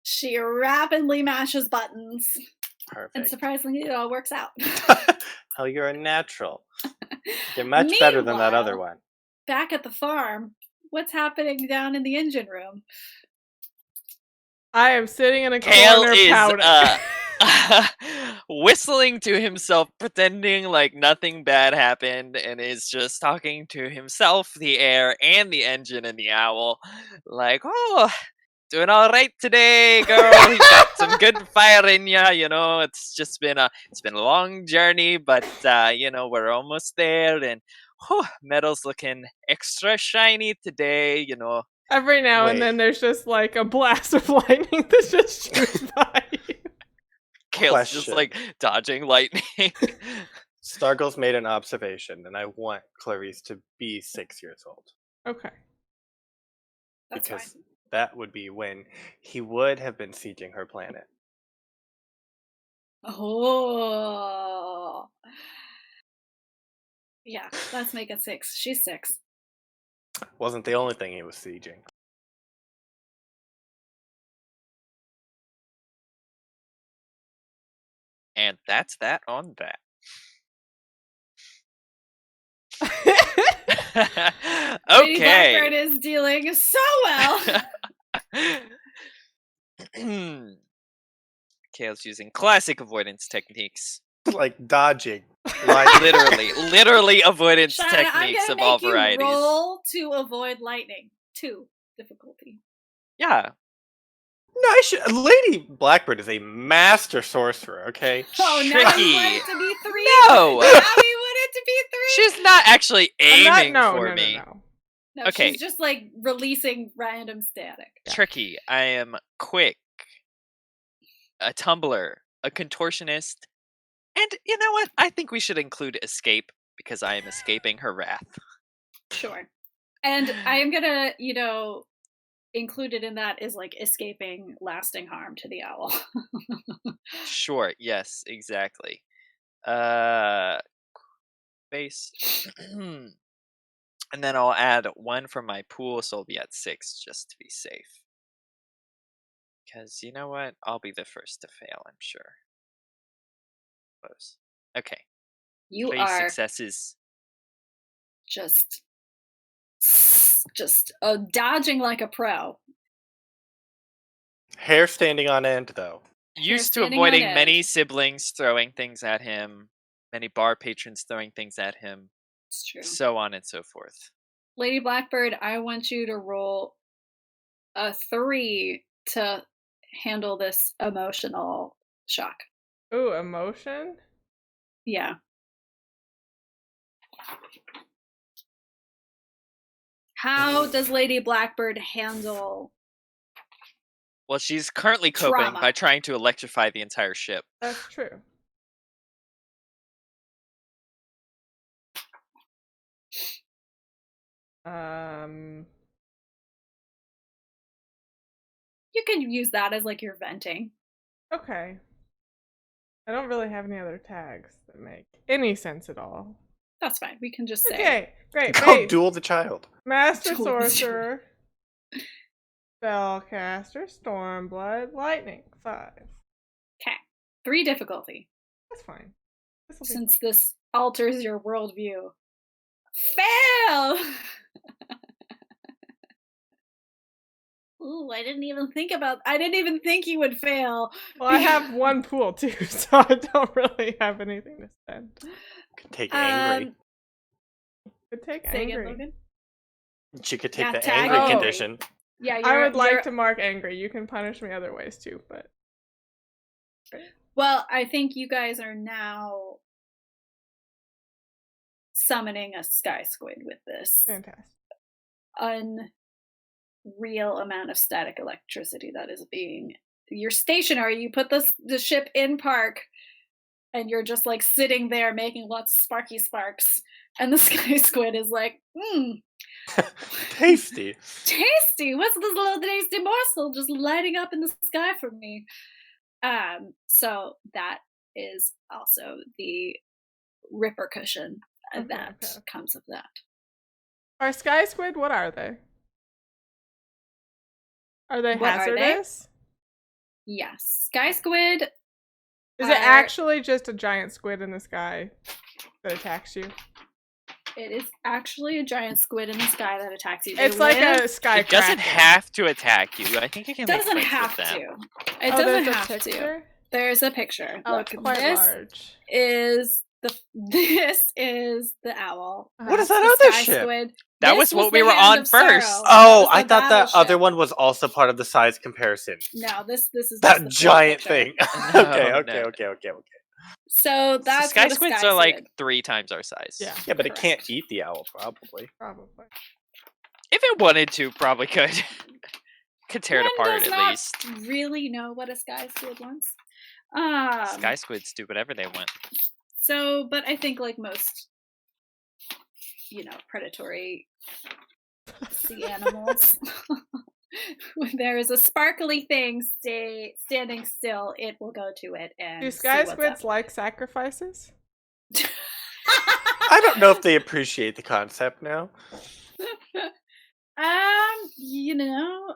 She rapidly mashes buttons, and Perfect. surprisingly, it all works out. Hell, you're a natural. You're much better than that other Meanwhile, one. Back at the farm, what's happening down in the engine room? I am sitting in a Kale corner is pouting. whistling to himself, pretending like nothing bad happened, and is just talking to himself, the air, and the engine and the owl. Like, oh, doing all right today, girl. You got some good fire in ya. You know, it's been a long journey, but we're almost there, and metal's looking extra shiny today. You know, Every now and Wait. then there's just like a blast of lightning that just shoots by you. Kale's just Question. like dodging lightning. Snargle's made an observation, and I want Clarice to be 6 years old. Okay. That's because fine. that would be when he would have been sieging her planet. Oh. Yeah, let's make it 6. She's 6. Wasn't the only thing he was sieging. And that's that on that. Lady Okay. Blackbird is dealing so well. Kale's using classic avoidance techniques. Like dodging. Literally avoidance Shauna, techniques I'm of gonna all make you varieties. roll to avoid lightning. 2 difficulty. Yeah. No, Lady Blackbird is a master sorcerer, okay? Oh, now Tricky. you want it to be 3? No. Now you want it to be 3? She's not actually aiming no, for no, me. No. No, Okay. she's just like releasing random static. Tricky. I am quick. A tumbler. A contortionist. And you know what? I think we should include escape because I am escaping her wrath. Sure. And I am gonna, included in that is like escaping lasting harm to the owl. Sure. Yes, exactly. Base. And then I'll add 1 from my pool, so I'll be at 6 just to be safe. Because you know what? I'll be the first to fail, I'm sure. Close. Okay. You 3 are successes. just dodging like a pro. Hair standing on end, though. Used to standing on avoiding edge. many siblings throwing things at him, many bar patrons throwing things at him, It's true. so on and so forth. Lady Blackbird, I want you to roll a 3 to handle this emotional shock. Ooh, emotion? Yeah. How does Lady Blackbird handle? Well, she's currently coping Trauma. by trying to electrify the entire ship. That's true. You can use that as like your venting. Okay. I don't really have any other tags that make any sense at all. That's fine. We can just say. Okay, great. Go Base. duel the child. Master Duel the Sorcerer. Spellcaster, Stormblood, Lightning. 5. Okay. 3 difficulty. That's fine. This'll be Since this alters your worldview. Fail! Ooh, I didn't even think you would fail. Well, I have 1 pool too, so I don't really have anything to spend. Could take angry. Could take Say again, angry. Logan? She could take Yeah, the tag angry angry. condition. Yeah, I would like to mark angry. You can punish me other ways too, but Well, I think you guys are now summoning a Sky-Squid with this fantastic. unreal amount of static electricity that is being. You're stationary. You put the ship in park, and you're just like sitting there making lots of sparky sparks, and the Sky-Squid is like, Tasty. tasty. What's this little tasty morsel just lighting up in the sky for me? So that is also the repercussion that comes of that. Are Sky-Squid, what are they? Are they What are they? hazardous? Yes, Sky-Squid. Is it actually just a giant squid in the sky that attacks you? It is actually a giant squid in the sky that attacks you. It's like a sky It doesn't kraken. have to attack you. I think you can. It doesn't make friends have with them. to. It Oh, doesn't there's a have to. picture? There's a picture. Oh, Look, it's quite this large. is the owl. What is That's that the other Sky ship? Squid. That This was what the we were Hand on of Sorrow. first. Oh, That was I the thought that other battleship. one was also part of the size comparison. No, this is just That the full giant picture. thing. No, okay. So that's Sky what a Squids Sky are like Squid. 3 times our size. Yeah. Yeah, but it can't Correct. eat the owl, probably. Probably. If it wanted to, probably could. Could tear it One apart does at not least. really know what a Sky Squid wants. Sky Squids do whatever they want. So, but I think like most, predatory sea animals, when there is a sparkly thing standing still, it will go to it and Do see what's up. Sky-Squids like sacrifices? I don't know if they appreciate the concept now. You know,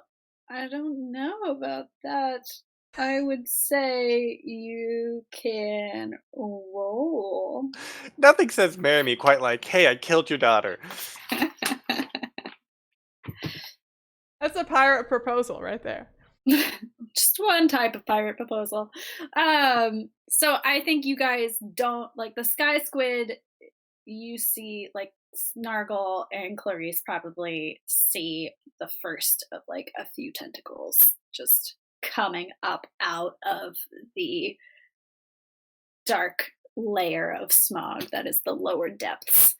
I don't know about that. I would say you can roll. Nothing says marry me quite like, hey, I killed your daughter. That's a pirate proposal right there. Just one type of pirate proposal. So I think you guys don't like the Sky Squid. You see, like Snargle and Clarice probably see the first of like a few tentacles just coming up out of the dark layer of smog that is the lower depths.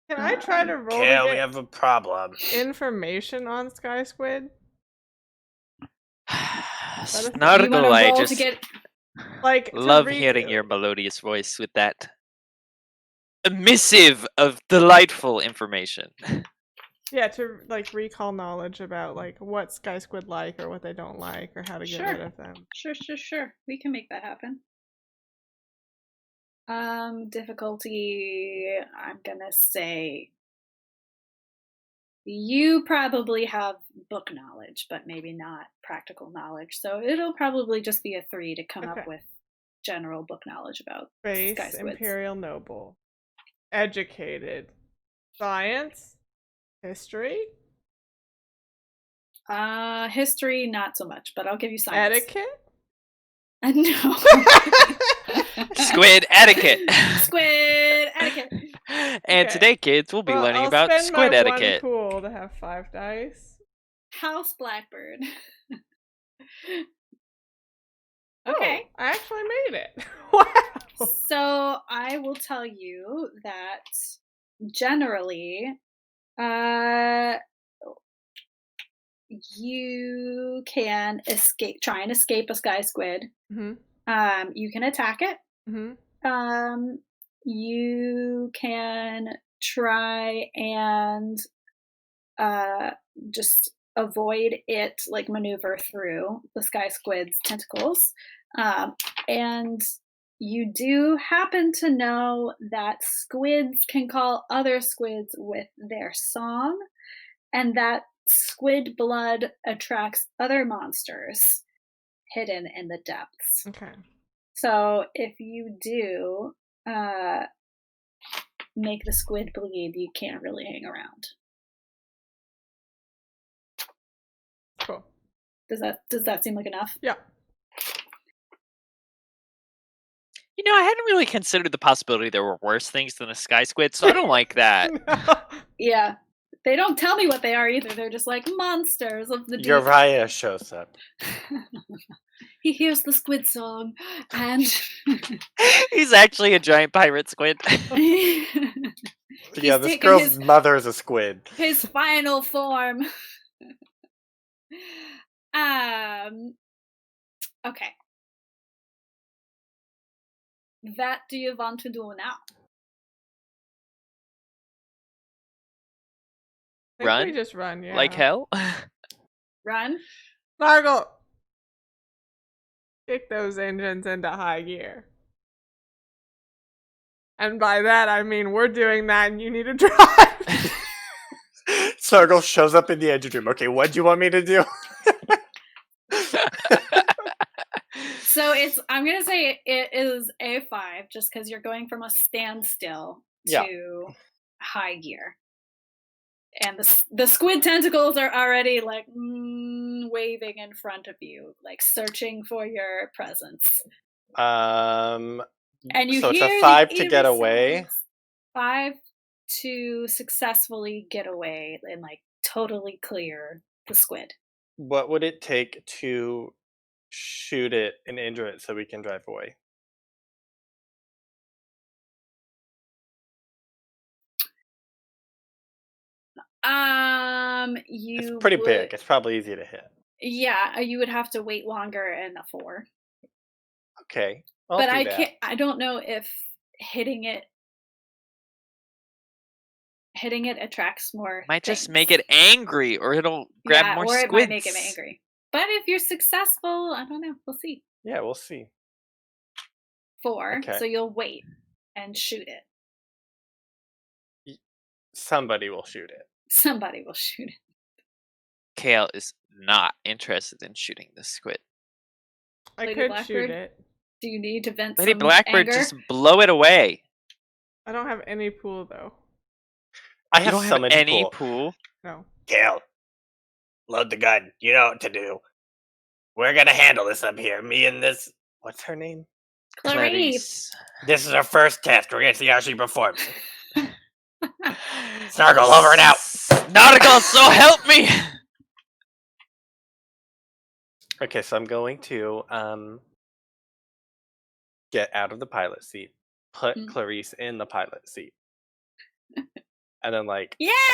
Can I try to roll Kale, to we get have a problem. information on Sky-Squid? Snargle, I just Like, love hearing your melodious voice with that missive of delightful information. Yeah, to like recall knowledge about like what Sky-Squid like or what they don't like or how to get rid of them. Sure. We can make that happen. Difficulty, I'm gonna say you probably have book knowledge, but maybe not practical knowledge. So it'll probably just be a 3 to come up with general book knowledge about Base, Sky-Squids. Imperial Noble. Educated. Science? History? History, not so much, but I'll give you science. Etiquette? No. Squid etiquette. Squid etiquette. And Okay. today, kids, we'll be learning I'll about spend squid my etiquette. One pool to have 5 dice. House Blackbird. Oh, Okay. I actually made it. Wow. So I will tell you that generally, you can try and escape a Sky Squid. Mm-hmm. You can attack it. Mm-hmm. You can try and just avoid it, like maneuver through the Sky Squid's tentacles. And you do happen to know that squids can call other squids with their song, and that squid blood attracts other monsters hidden in the depths. Okay. So if you do make the squid bleed, you can't really hang around. Cool. Does that seem like enough? Yeah. You know, I hadn't really considered the possibility there were worse things than a sky squid, so I don't like that. No. Yeah. They don't tell me what they are either. They're just like monsters of the deep. Uriah shows up. He hears the squid song, and He's actually a giant pirate squid. Yeah, this taken girl's mother is a squid. his final form. Okay. What do you want to do now? I think Run? we just run, yeah. Like hell? Run? Snargle! Kick those engines into high gear. And by that, I mean we're doing that and you need to drive. Snargle shows up in the engine room. Okay, what do you want me to do? So I'm gonna say it is A5 just because you're going from a standstill to high gear. And the squid tentacles are already like waving in front of you, like searching for your presence. And you so it's hear a 5 the to get eerie away. sounds. 5 to successfully get away and like totally clear the squid. What would it take to shoot it and injure it so we can drive away? It's pretty big. It's probably easy to hit. Yeah, you would have to wait longer in a 4. Okay, but I can't. I don't know if hitting hitting it attracts more. Might just things. make it angry, or it'll grab more or squids. it might make him angry. But if you're successful, I don't know. We'll see. Yeah, we'll see. 4. Okay. So you'll wait and shoot it. Somebody will shoot it. Somebody will shoot it. Kale is not interested in shooting the squid. I Lady could Blackbird? shoot it. Do you need to vent Lady some Blackbird, anger? just blow it away. I don't have any pool though. I You have don't so have many any pool. pool. No. Kale, load the gun. You know what to do. We're gonna handle this up here. Me and this. What's her name? Clarice. This is our first test. We're gonna see how she performs. Snargle, over and out. Snargle, so help me! Okay, so I'm going to get out of the pilot seat, put Clarice in the pilot seat, and then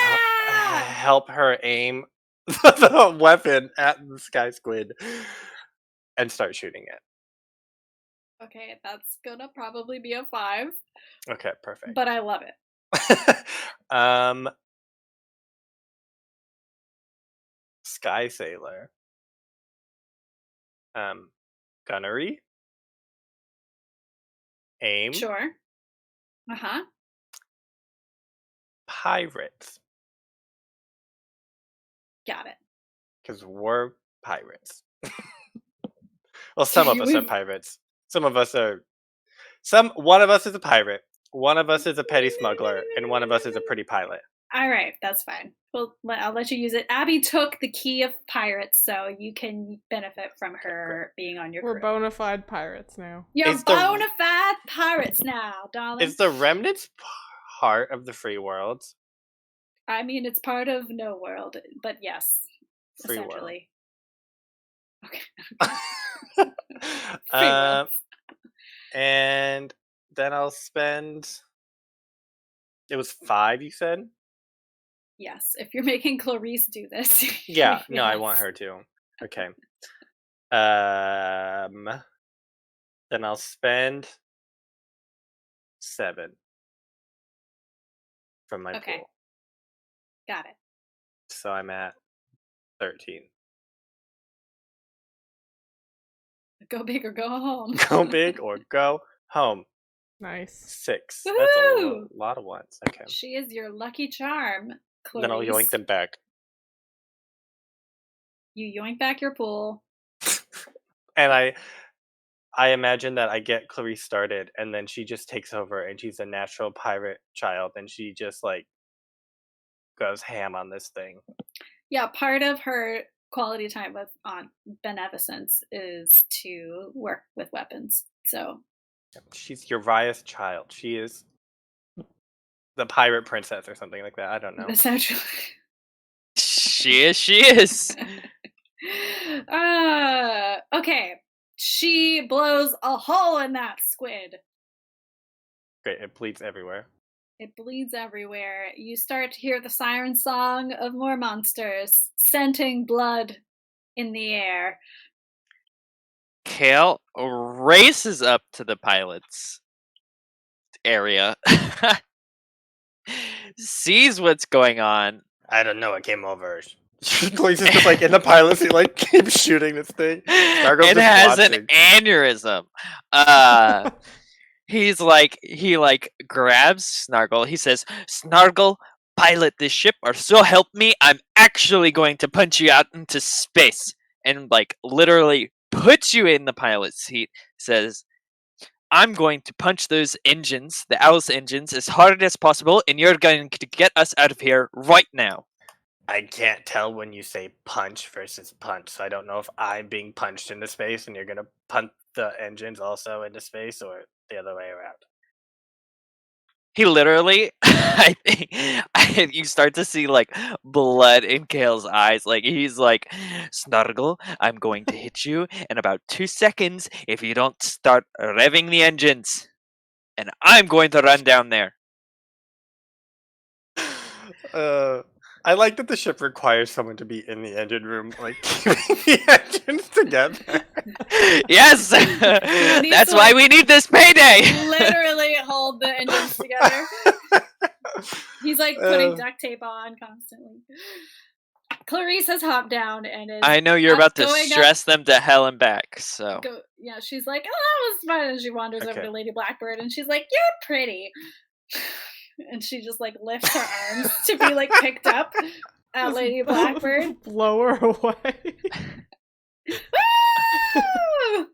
help her aim the weapon at the Sky Squid and start shooting it. Okay, that's gonna probably be a 5. Okay, perfect. But I love it. Sky Sailor. Gunnery. Aim. Sure. Uh-huh. Pirates. Got it. Because we're pirates. Well, some of us are pirates. Some of us are... One of us is a pirate. One of us is a petty smuggler. And one of us is a pretty pilot. All right, that's fine. Well, I'll let you use it. Abby took the key of pirates, so you can benefit from her being on your We're crew. bona fide pirates now. You're bona fide pirates now, darling. Is the remnants part of the free world? I mean, it's part of no world, but yes, Free essentially. World. Okay. Free world. And then I'll spend... It was 5, you said? Yes, if you're making Clarice do this. Yeah, no, I yes. want her to. Okay. Then I'll spend 7 from my Okay. pool. Got it. So I'm at 13. Go big or go home. Go big or go home. Nice. 6. That's a Woo! lot of ones. Okay. She is your lucky charm, Clarice. Then I'll yoink them back. You yoink back your pool. And I imagine that I get Clarice started, and then she just takes over, and she's a natural pirate child, and she just goes ham on this thing. Yeah, part of her quality time with Aunt Beneficence is to work with weapons. So she's Uriah's child. She is the pirate princess or something like that. I don't know. Essentially. She is. Okay. She blows a hole in that squid. Great, it bleeds everywhere. It bleeds everywhere. You start to hear the siren song of more monsters, scenting blood in the air. Kale races up to the pilot's area, sees what's going on. I don't know. It came over. Clarice is just in the pilot seat, keeps shooting this thing. Snargle's It just has watching. an aneurysm. He grabs Snargle. He says, "Snargle, pilot this ship, or so help me, I'm actually going to punch you out into space." And literally puts you in the pilot seat. Says, "I'm going to punch those engines, the Owl's engines, as hard as possible, and you're going to get us out of here right now." I can't tell when you say punch versus punch, so I don't know if I'm being punched into space and you're gonna punch the engines also into space, or the other way around. He literally, I think, you start to see blood in Kale's eyes. He's like, "Snargle, I'm going to hit you in about 2 seconds if you don't start revving the engines, and I'm going to run down there." I like that the ship requires someone to be in the engine room, keeping the engines together. Yes, that's why we need this payday. Literally hold the engines together. He's like putting duct tape on constantly. Clarice has hopped down and is. I know you're about to stress them to hell and back, so. Yeah, she's like, oh, that was fun. And she wanders over to Lady Blackbird and she's like, you're pretty. And she just like lifts her arms to be like picked up at Lady Blackbird. Blow her away. Woo!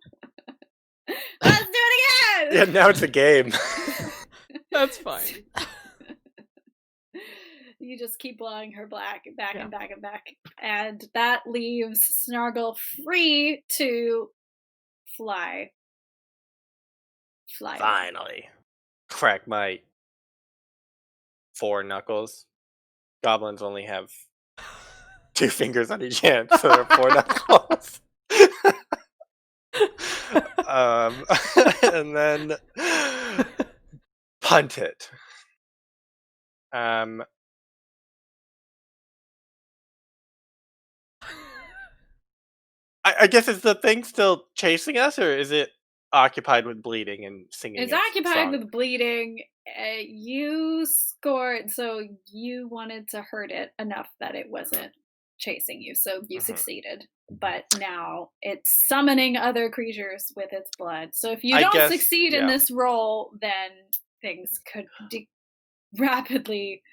Let's do it again! Yeah, now it's a game. That's fine. You just keep blowing her back and back. And that leaves Snargle free to fly. Finally. Crack my 4 knuckles. Goblins only have 2 fingers on each hand, so they're 4 knuckles. And then punt it. I guess, is the thing still chasing us, or is it occupied with bleeding and singing? It's occupied with bleeding. You scored, so you wanted to hurt it enough that it wasn't chasing you, so you succeeded. But now it's summoning other creatures with its blood. So if you don't succeed in this roll, then things could rapidly...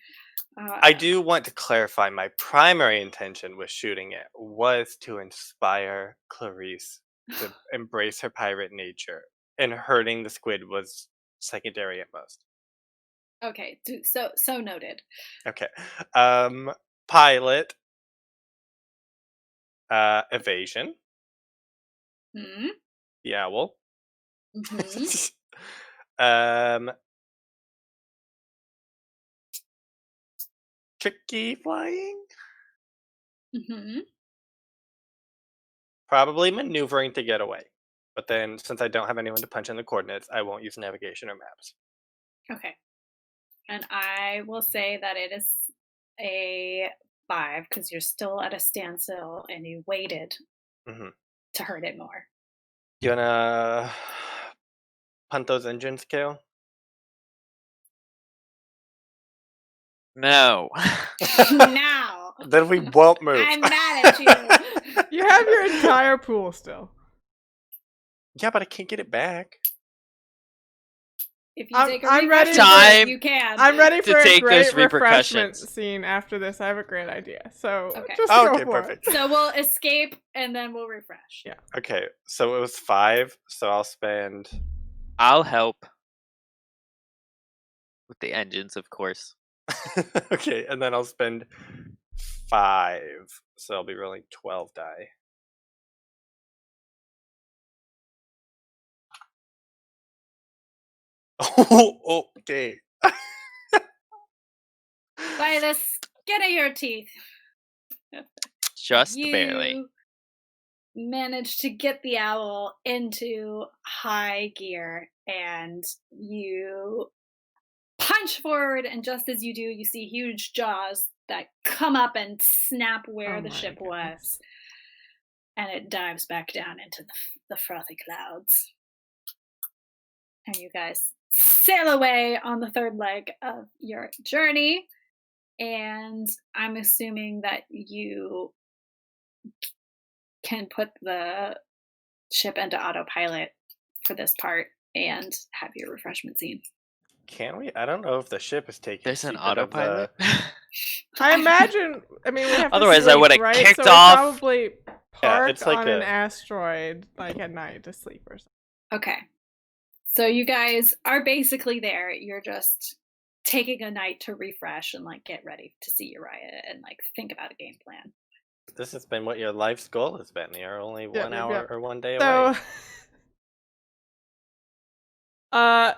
I do want to clarify, my primary intention with shooting it was to inspire Clarice to embrace her pirate nature, and hurting the squid was secondary at most. Okay, so noted. Okay. Pilot. Evasion. The owl. Tricky flying. Probably maneuvering to get away. But then, since I don't have anyone to punch in the coordinates, I won't use navigation or maps. Okay. And I will say that it is a 5, because you're still at a standstill and you waited to hurt it more. You wanna punt those engines, Kale? No. Now. Then we won't move. I'm mad at you. You have your entire pool still. Yeah, but I can't get it back. If you take a refreshment, you can. I'm ready for a great refreshment repercussions. scene after this. I have a great idea. So okay. Just go for perfect. It. So we'll escape and then we'll refresh. Yeah. Okay, so it was 5, so I'll spend... I'll help. With the engines, of course. Okay, and then I'll spend 5, so I'll be rolling 12 die. Oh, okay. By the skin of your teeth. Just you barely. Managed to get the owl into high gear, and you punch forward, and just as you do, you see huge jaws that come up and snap where the ship was, and it dives back down into the frothy clouds. And you guys sail away on the third leg of your journey, and I'm assuming that you can put the ship into autopilot for this part and have your refreshment scene. Can we? I don't know if the ship is taking. There's an autopilot. I imagine. I mean, we have. Otherwise, to sleep, I would have right? kicked so off. Probably park it's like on an asteroid, like at night, to sleep or something. Okay, so you guys are basically there. You're just taking a night to refresh and like get ready to see Uriah and like think about a game plan. This has been what your life's goal has been. You're only 1 hour or 1 day away.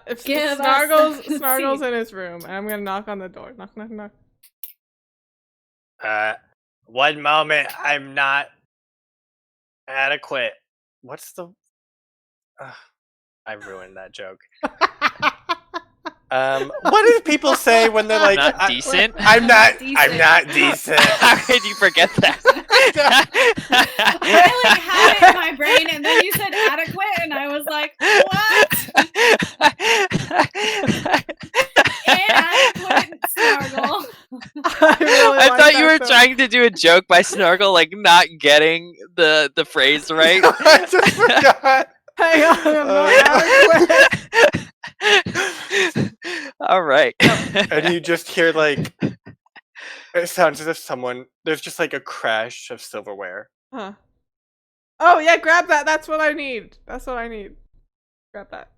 If Snargle's in his room, and I'm gonna knock on the door. Knock, knock, knock. 1 moment, I'm not adequate. What's the... I ruined that joke. What do people say when they're like, not decent? I'm not decent. How could you forget that? I like had it in my brain, and then you said adequate, and I was like, what? Inadequate, Snargle. I thought you were trying to do a joke by Snargle, like not getting the phrase right. I just forgot. Hang on, I'm not adequate. All right. And you just hear like it sounds as if there's just like a crash of silverware. Huh. Oh yeah, grab that. That's what I need. Grab that.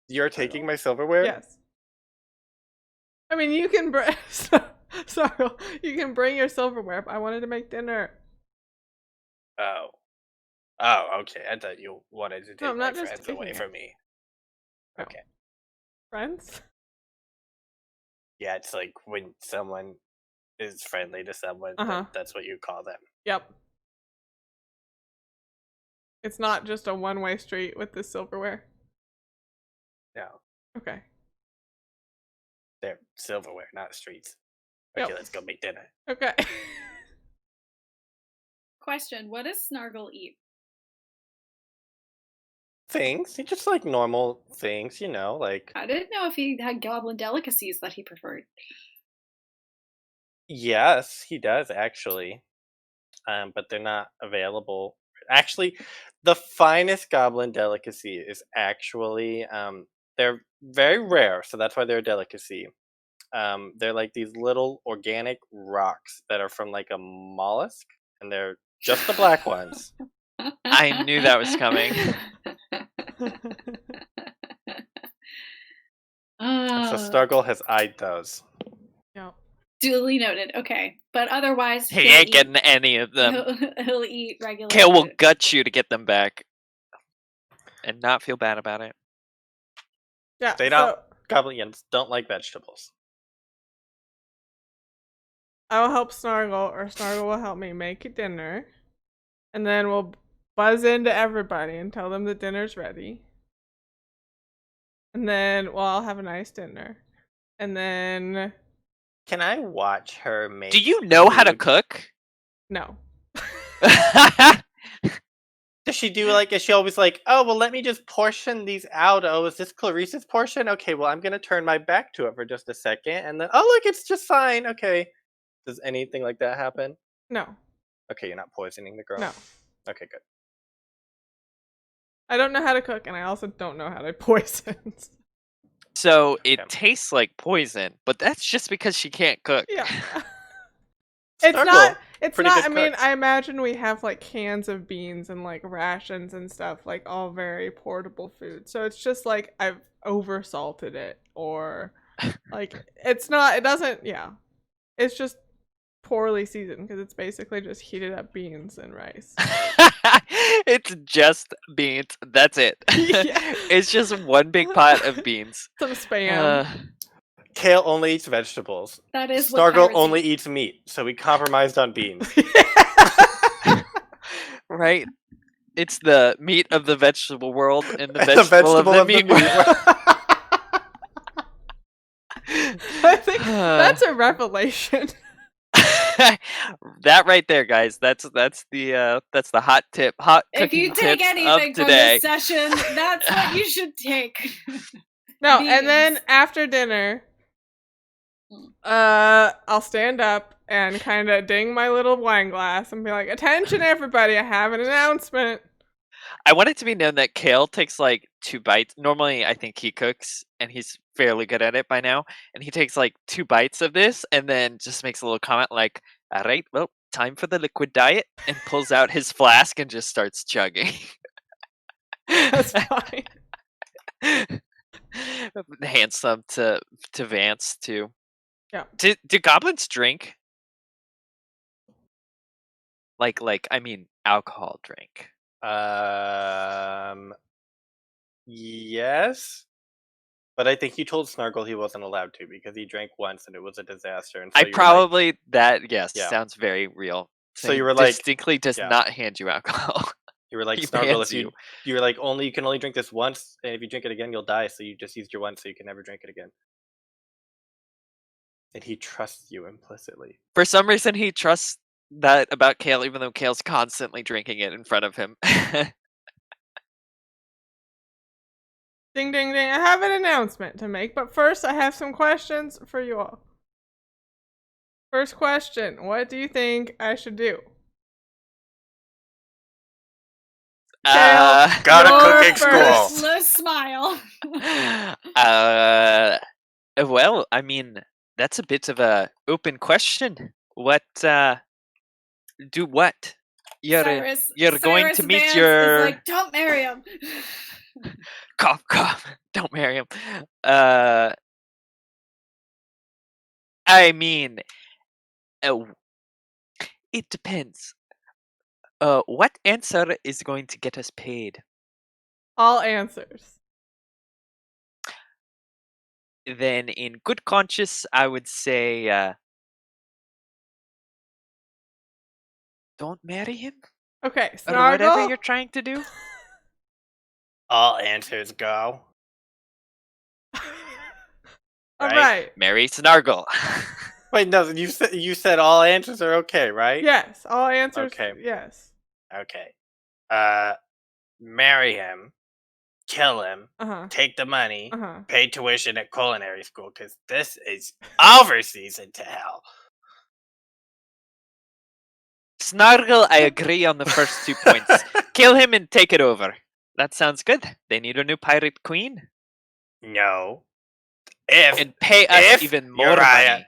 You're taking my silverware? Yes. I mean, you can bring. Sorry, you can bring your silverware. I wanted to make dinner. Oh, okay. I thought you wanted to take I'm my not just friends taking away it. from me. No. Okay. Friends? Yeah, it's like when someone is friendly to someone, that's what you call them. Yep. It's not just a one-way street with the silverware. No, Okay. they're silverware, not streets. Okay, Yep. let's go make dinner. Okay. Question: what does Snargle eat? Things, he just like normal things, like I didn't know if he had goblin delicacies that he preferred. yes, he does actually, but they're not available. Actually, the finest goblin delicacy is actually they're very rare, so that's why they're a delicacy. They're like these little organic rocks that are from like a mollusk, and they're just the black ones. I knew that was coming. So Snargle has eyed those. Yep. Duly noted. Okay, but otherwise, He ain't getting any of them. He'll eat regular. Kale will food. gut you to get them back, and not feel bad about it. Yeah. Goblins don't like vegetables. I will help Snargle, or Snargle will help me make dinner, and then we'll buzz into everybody and tell them that dinner's ready. And then we'll all have a nice dinner. And then... Can I watch her make... Do you know how to cook? No. Does she do like, is she always like, oh, well, let me just portion these out. Oh, is this Clarice's portion? Okay, well, I'm going to turn my back to it for just a second. And then, oh, look, it's just fine. Okay. Does anything like that happen? No. Okay, you're not poisoning the girl? No. Okay, good. I don't know how to cook, and I also don't know how to poison. So it tastes like poison, but that's just because she can't cook. Yeah. Snargle, It's pretty not, good I mean, cook. I imagine we have like cans of beans and like rations and stuff, like all very portable food. So it's just like I've oversalted it, or like it's just poorly seasoned because it's basically just heated up beans and rice. It's just beans. That's it. Yeah. It's just one big pot of beans. Some spam. Kale only eats vegetables. That is what Snargle pirates only eat. eats meat, so we compromised on beans. Right? It's the meat of the vegetable world and the And vegetable of the meat world. I think that's a revelation. That right there, guys. That's the hot tip. If you cooking take tip anything of from today. this session, that's what you should take. No, Beans. and then after dinner, I'll stand up and kind of ding my little wine glass and be like, "Attention, everybody! I have an announcement." I want it to be known that Kale takes like 2 bites. Normally, I think he cooks, and he's fairly good at it by now. And he takes like 2 bites of this, and then just makes a little comment like, "All right, well, time for the liquid diet," and pulls out his flask and just starts chugging. That's fine. Hands some to Vance too. Yeah. Do goblins drink? Like I mean alcohol drink. Yes. But I think you told Snargle he wasn't allowed to because he drank once and it was a disaster. And so Sounds very real. So you were like, distinctly does yeah. not hand you alcohol. You were like, He Snargle, bans if you were like, you can only drink this once, and if you drink it again, you'll die. So you just used your once, so you can never drink it again. And he trusts you implicitly. For some reason, he trusts that about Kale, even though Kale's constantly drinking it in front of him. Ding, ding, ding. I have an announcement to make, but first I have some questions for you all. First question. What do you think I should do? Uh, Go to You're cooking first. school. Let's smile. well, I mean, that's a bit of a open question. What, do what? You're going Cyrus to meet Vance your... is like, don't marry him. Cough, cough. Don't marry him. I mean, it depends. What answer is going to get us paid? All answers. Then, in good conscience, I would say, don't marry him? Okay, Or whatever Snargle. you're trying to do? All answers go. All right? right. Marry Snargle. Wait, no, you said all answers are okay, right? Yes, all answers. Okay. Yes. Okay. Marry him, kill him, take the money, pay tuition at culinary school, because this is overseason to hell. Snargle, I agree on the first 2 points. Kill him and take it over. That sounds good. They need a new pirate queen. No. And pay us even more Uriah, money.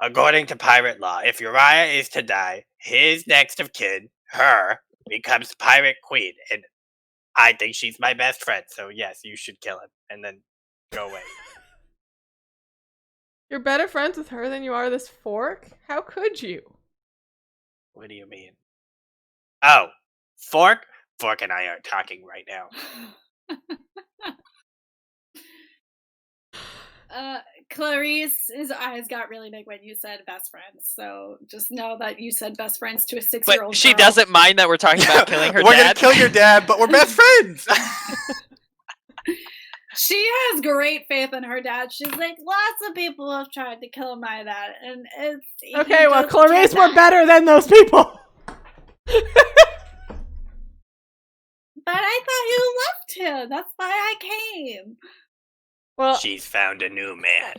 according to pirate law, if Uriah is to die, his next of kin, her, becomes pirate queen. And I think she's my best friend, so yes, you should kill him and then go away. You're better friends with her than you are this fork? How could you? What do you mean? Oh, Fork? Fork and I aren't talking right now. Clarice's eyes got really big when you said best friends, so just know that you said best friends to a 6-year-old But she girl. doesn't mind that we're talking about killing her We're dad. gonna kill your dad, but we're best friends. She has great faith in her dad. She's like, lots of people have tried to kill my dad, and it's... Okay, well, Clarice, we're better than those people. But I thought you loved him. That's why I came. Well, She's found a new man.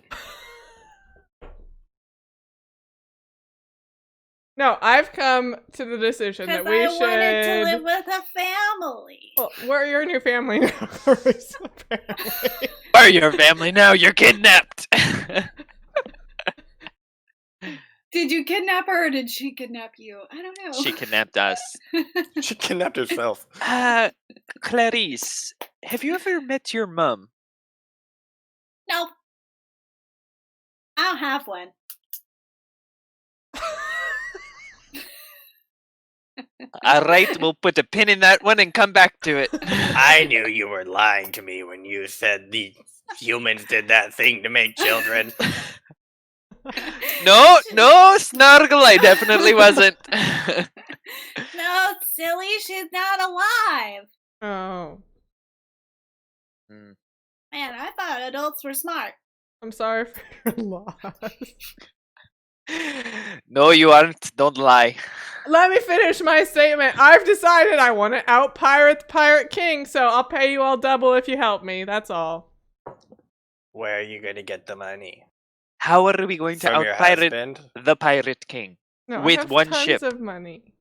no, I've come to the decision that we Because I wanted to live should. with a family. Well, we're your new family now, Clarice, apparently. We're your family now. You're kidnapped. Did you kidnap her or did she kidnap you? I don't know. She kidnapped us. She kidnapped herself. Clarice, have you ever met your mum? Nope. I don't have one. All right, we'll put a pin in that one and come back to it. I knew you were lying to me when you said the humans did that thing to make children. No, Snargle, I definitely wasn't. No, silly, she's not alive. Oh, Man, I thought adults were smart. I'm sorry for your loss. No, you aren't. Don't lie. Let me finish my statement. I've decided I want to out-pirate the Pirate King, so I'll pay you all double if you help me. That's all. Where are you going to get the money? How are we going to From your out-pirate husband? the Pirate King? No, I With have one tons ship. of money.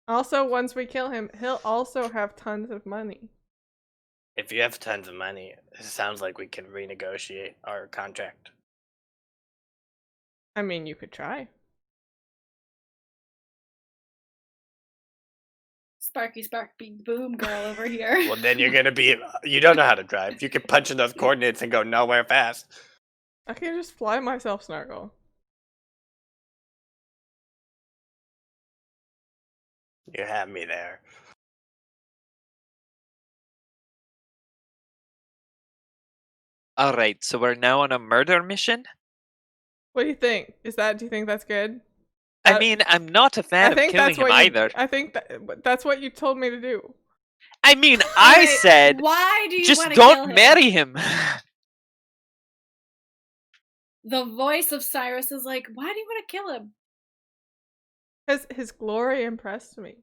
Also, once we kill him, he'll also have tons of money. If you have tons of money, it sounds like we can renegotiate our contract. I mean, you could try. Sparky boom girl over here. Well, then you're going to be... You don't know how to drive. You can punch in those coordinates and go nowhere fast. I can just fly myself, Snargle. You have me there. All right, so we're now on a murder mission? What do you think? Do you think that's good? I mean, I'm not a fan of killing him either. I think that's what you told me to do. I mean, I Wait, said, why do you just wanna kill don't him? marry him. The voice of Cyrus is like, why do you want to kill him? Because his glory impressed me.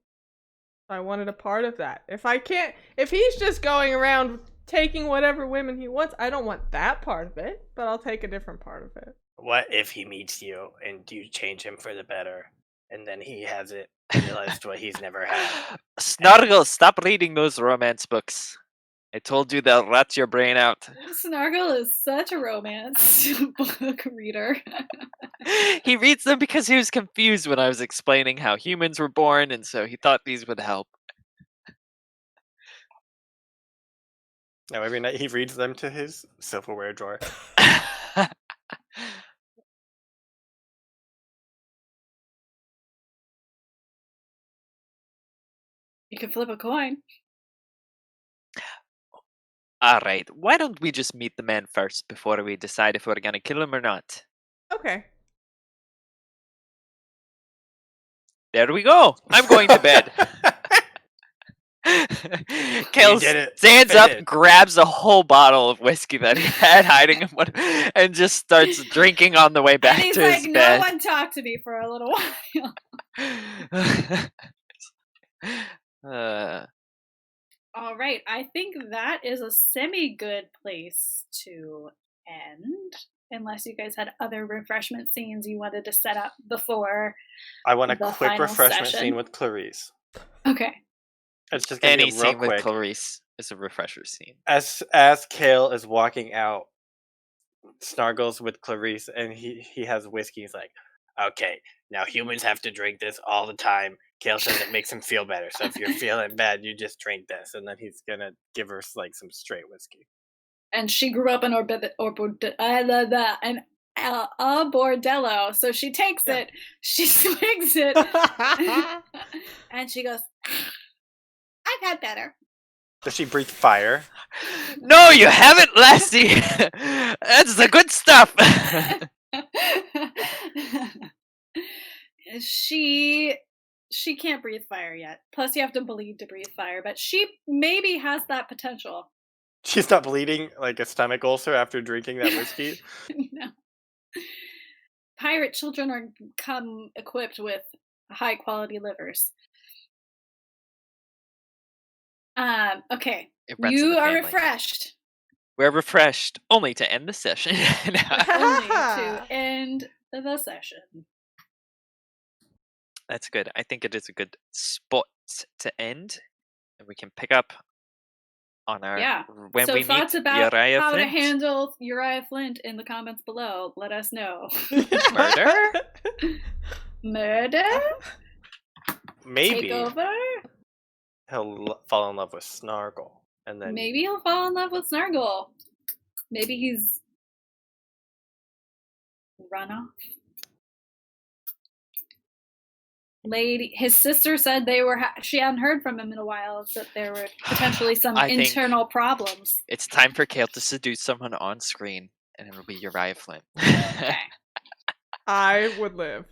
I wanted a part of that. If he's just going around taking whatever women he wants, I don't want that part of it, but I'll take a different part of it. what if he meets you and you change him for the better, and then he hasn't realized what he's never had? Snargle, stop reading those romance books. I told you they'll rot your brain out. Snargle is such a romance book reader. He reads them because he was confused when I was explaining how humans were born, and so he thought these would help. Now every night he reads them to his silverware drawer. You can flip a coin. Alright, why don't we just meet the man first before we decide if we're gonna kill him or not? Okay. There we go! I'm going to bed. Kale did it. stands up, Finish. grabs a whole bottle of whiskey that he had hiding in one, and just starts drinking on the way back And he's to like, his no bed. one talk to me for a little while. All right, I think that is a semi-good place to end. Unless you guys had other refreshment scenes you wanted to set up before. I want a The quick final refreshment session. scene with Clarice. Okay. It's just gonna Any be real scene with quick. Clarice is a refresher scene. As Kale is walking out, Snargles with Clarice, and he has whiskey. He's like, Okay, now humans have to drink this all the time. Kale says it makes him feel better. So if you're feeling bad, you just drink this. and then he's gonna give her like some straight whiskey. And she grew up in a bordello, so she takes it, she swigs it, and she goes, I've had better. Does she breathe fire? No, you haven't, Lassie! That's the good stuff! She can't breathe fire yet. Plus, you have to bleed to breathe fire, but she maybe has that potential. She's not bleeding like a stomach ulcer after drinking that whiskey. No. Pirate children come equipped with high quality livers. Okay. It runs in You the are family. refreshed. We're refreshed, only to end the session. Only to end the session. That's good. I think it is a good spot to end, and we can pick up on our when so we thoughts meet about Uriah how Flint. to handle Uriah Flint in the comments below. Let us know. Murder? Murder? Maybe Takeover? he'll fall in love with Snargle, and then Maybe he'll fall in love with Snargle. Maybe he's run off. His sister said she hadn't heard from him in a while, that there were potentially some I think- internal problems. It's time for Kale to seduce someone on screen, and it'll be Uriah Flint. Okay. I would live.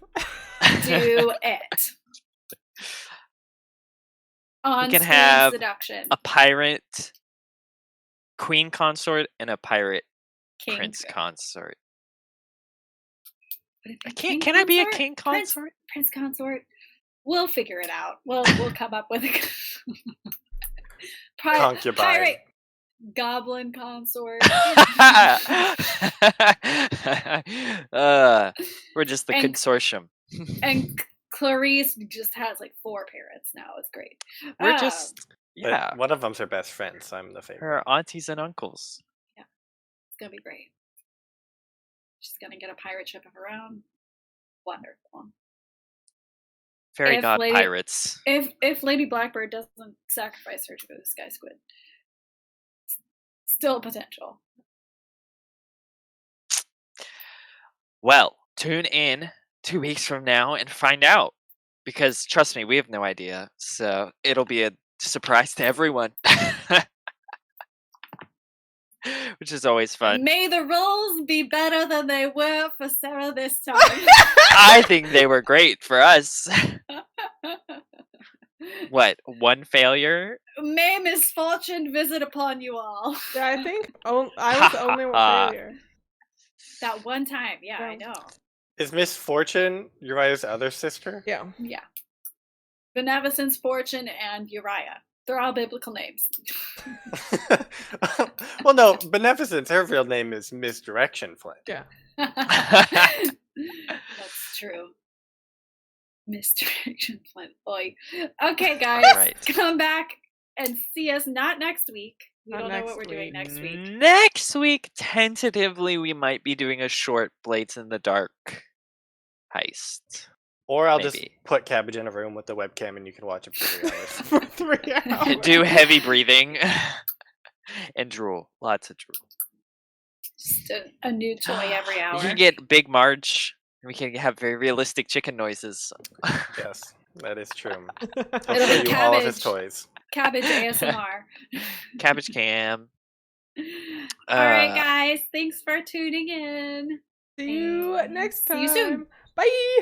Do it. On can screen have seduction. A pirate queen consort and a pirate King. prince consort. What if Can king I be a consort? king consort? Prince consort. We'll figure it out. We'll come up with a Concubine. pirate goblin consort. We're just the And- consortium. And Clarice just has like 4 parents now. It's great. We're just but one of them's her best friend, so I'm the favorite. her aunties and uncles. It's gonna be great. She's gonna get a pirate ship of her own. Wonderful. Fairy If god Lady- pirates. If Lady Blackbird doesn't sacrifice her to the Sky-Squid, still potential. Well, tune in 2 weeks from now and find out. Because trust me, we have no idea. So it'll be a surprise to everyone. Which is always fun. May the rolls be better than they were for Sarah this time. I think they were great for us. What? 1 failure? May misfortune visit upon you all. Yeah, I think I was the only one failure. That one time, yeah, I know. Is Miss Fortune Uriah's other sister? Yeah. Yeah. Beneficence, Fortune, and Uriah. They're all biblical names. Well, no, Beneficence, her real name is Misdirection Flint. Yeah. That's true. Misdirection Flint. Oi. Okay, guys. Right. Come back and see us not next week. We Not don't know next what we're doing week. next week. Next week, tentatively, we might be doing a short Blades in the Dark heist. Or I'll just Maybe. put Cabbage in a room with the webcam and you can watch it for 3 hours. For 3 hours. Do heavy breathing and drool. Lots of drool. Just a new toy every hour. You can get Big Marge. And we can have very realistic chicken noises. Yes, that is true. It'll I'll be show you all of his Cabbage. toys. Cabbage ASMR. Cabbage Cam. All right, guys. Thanks for tuning in. See you And next see time. you soon. Bye.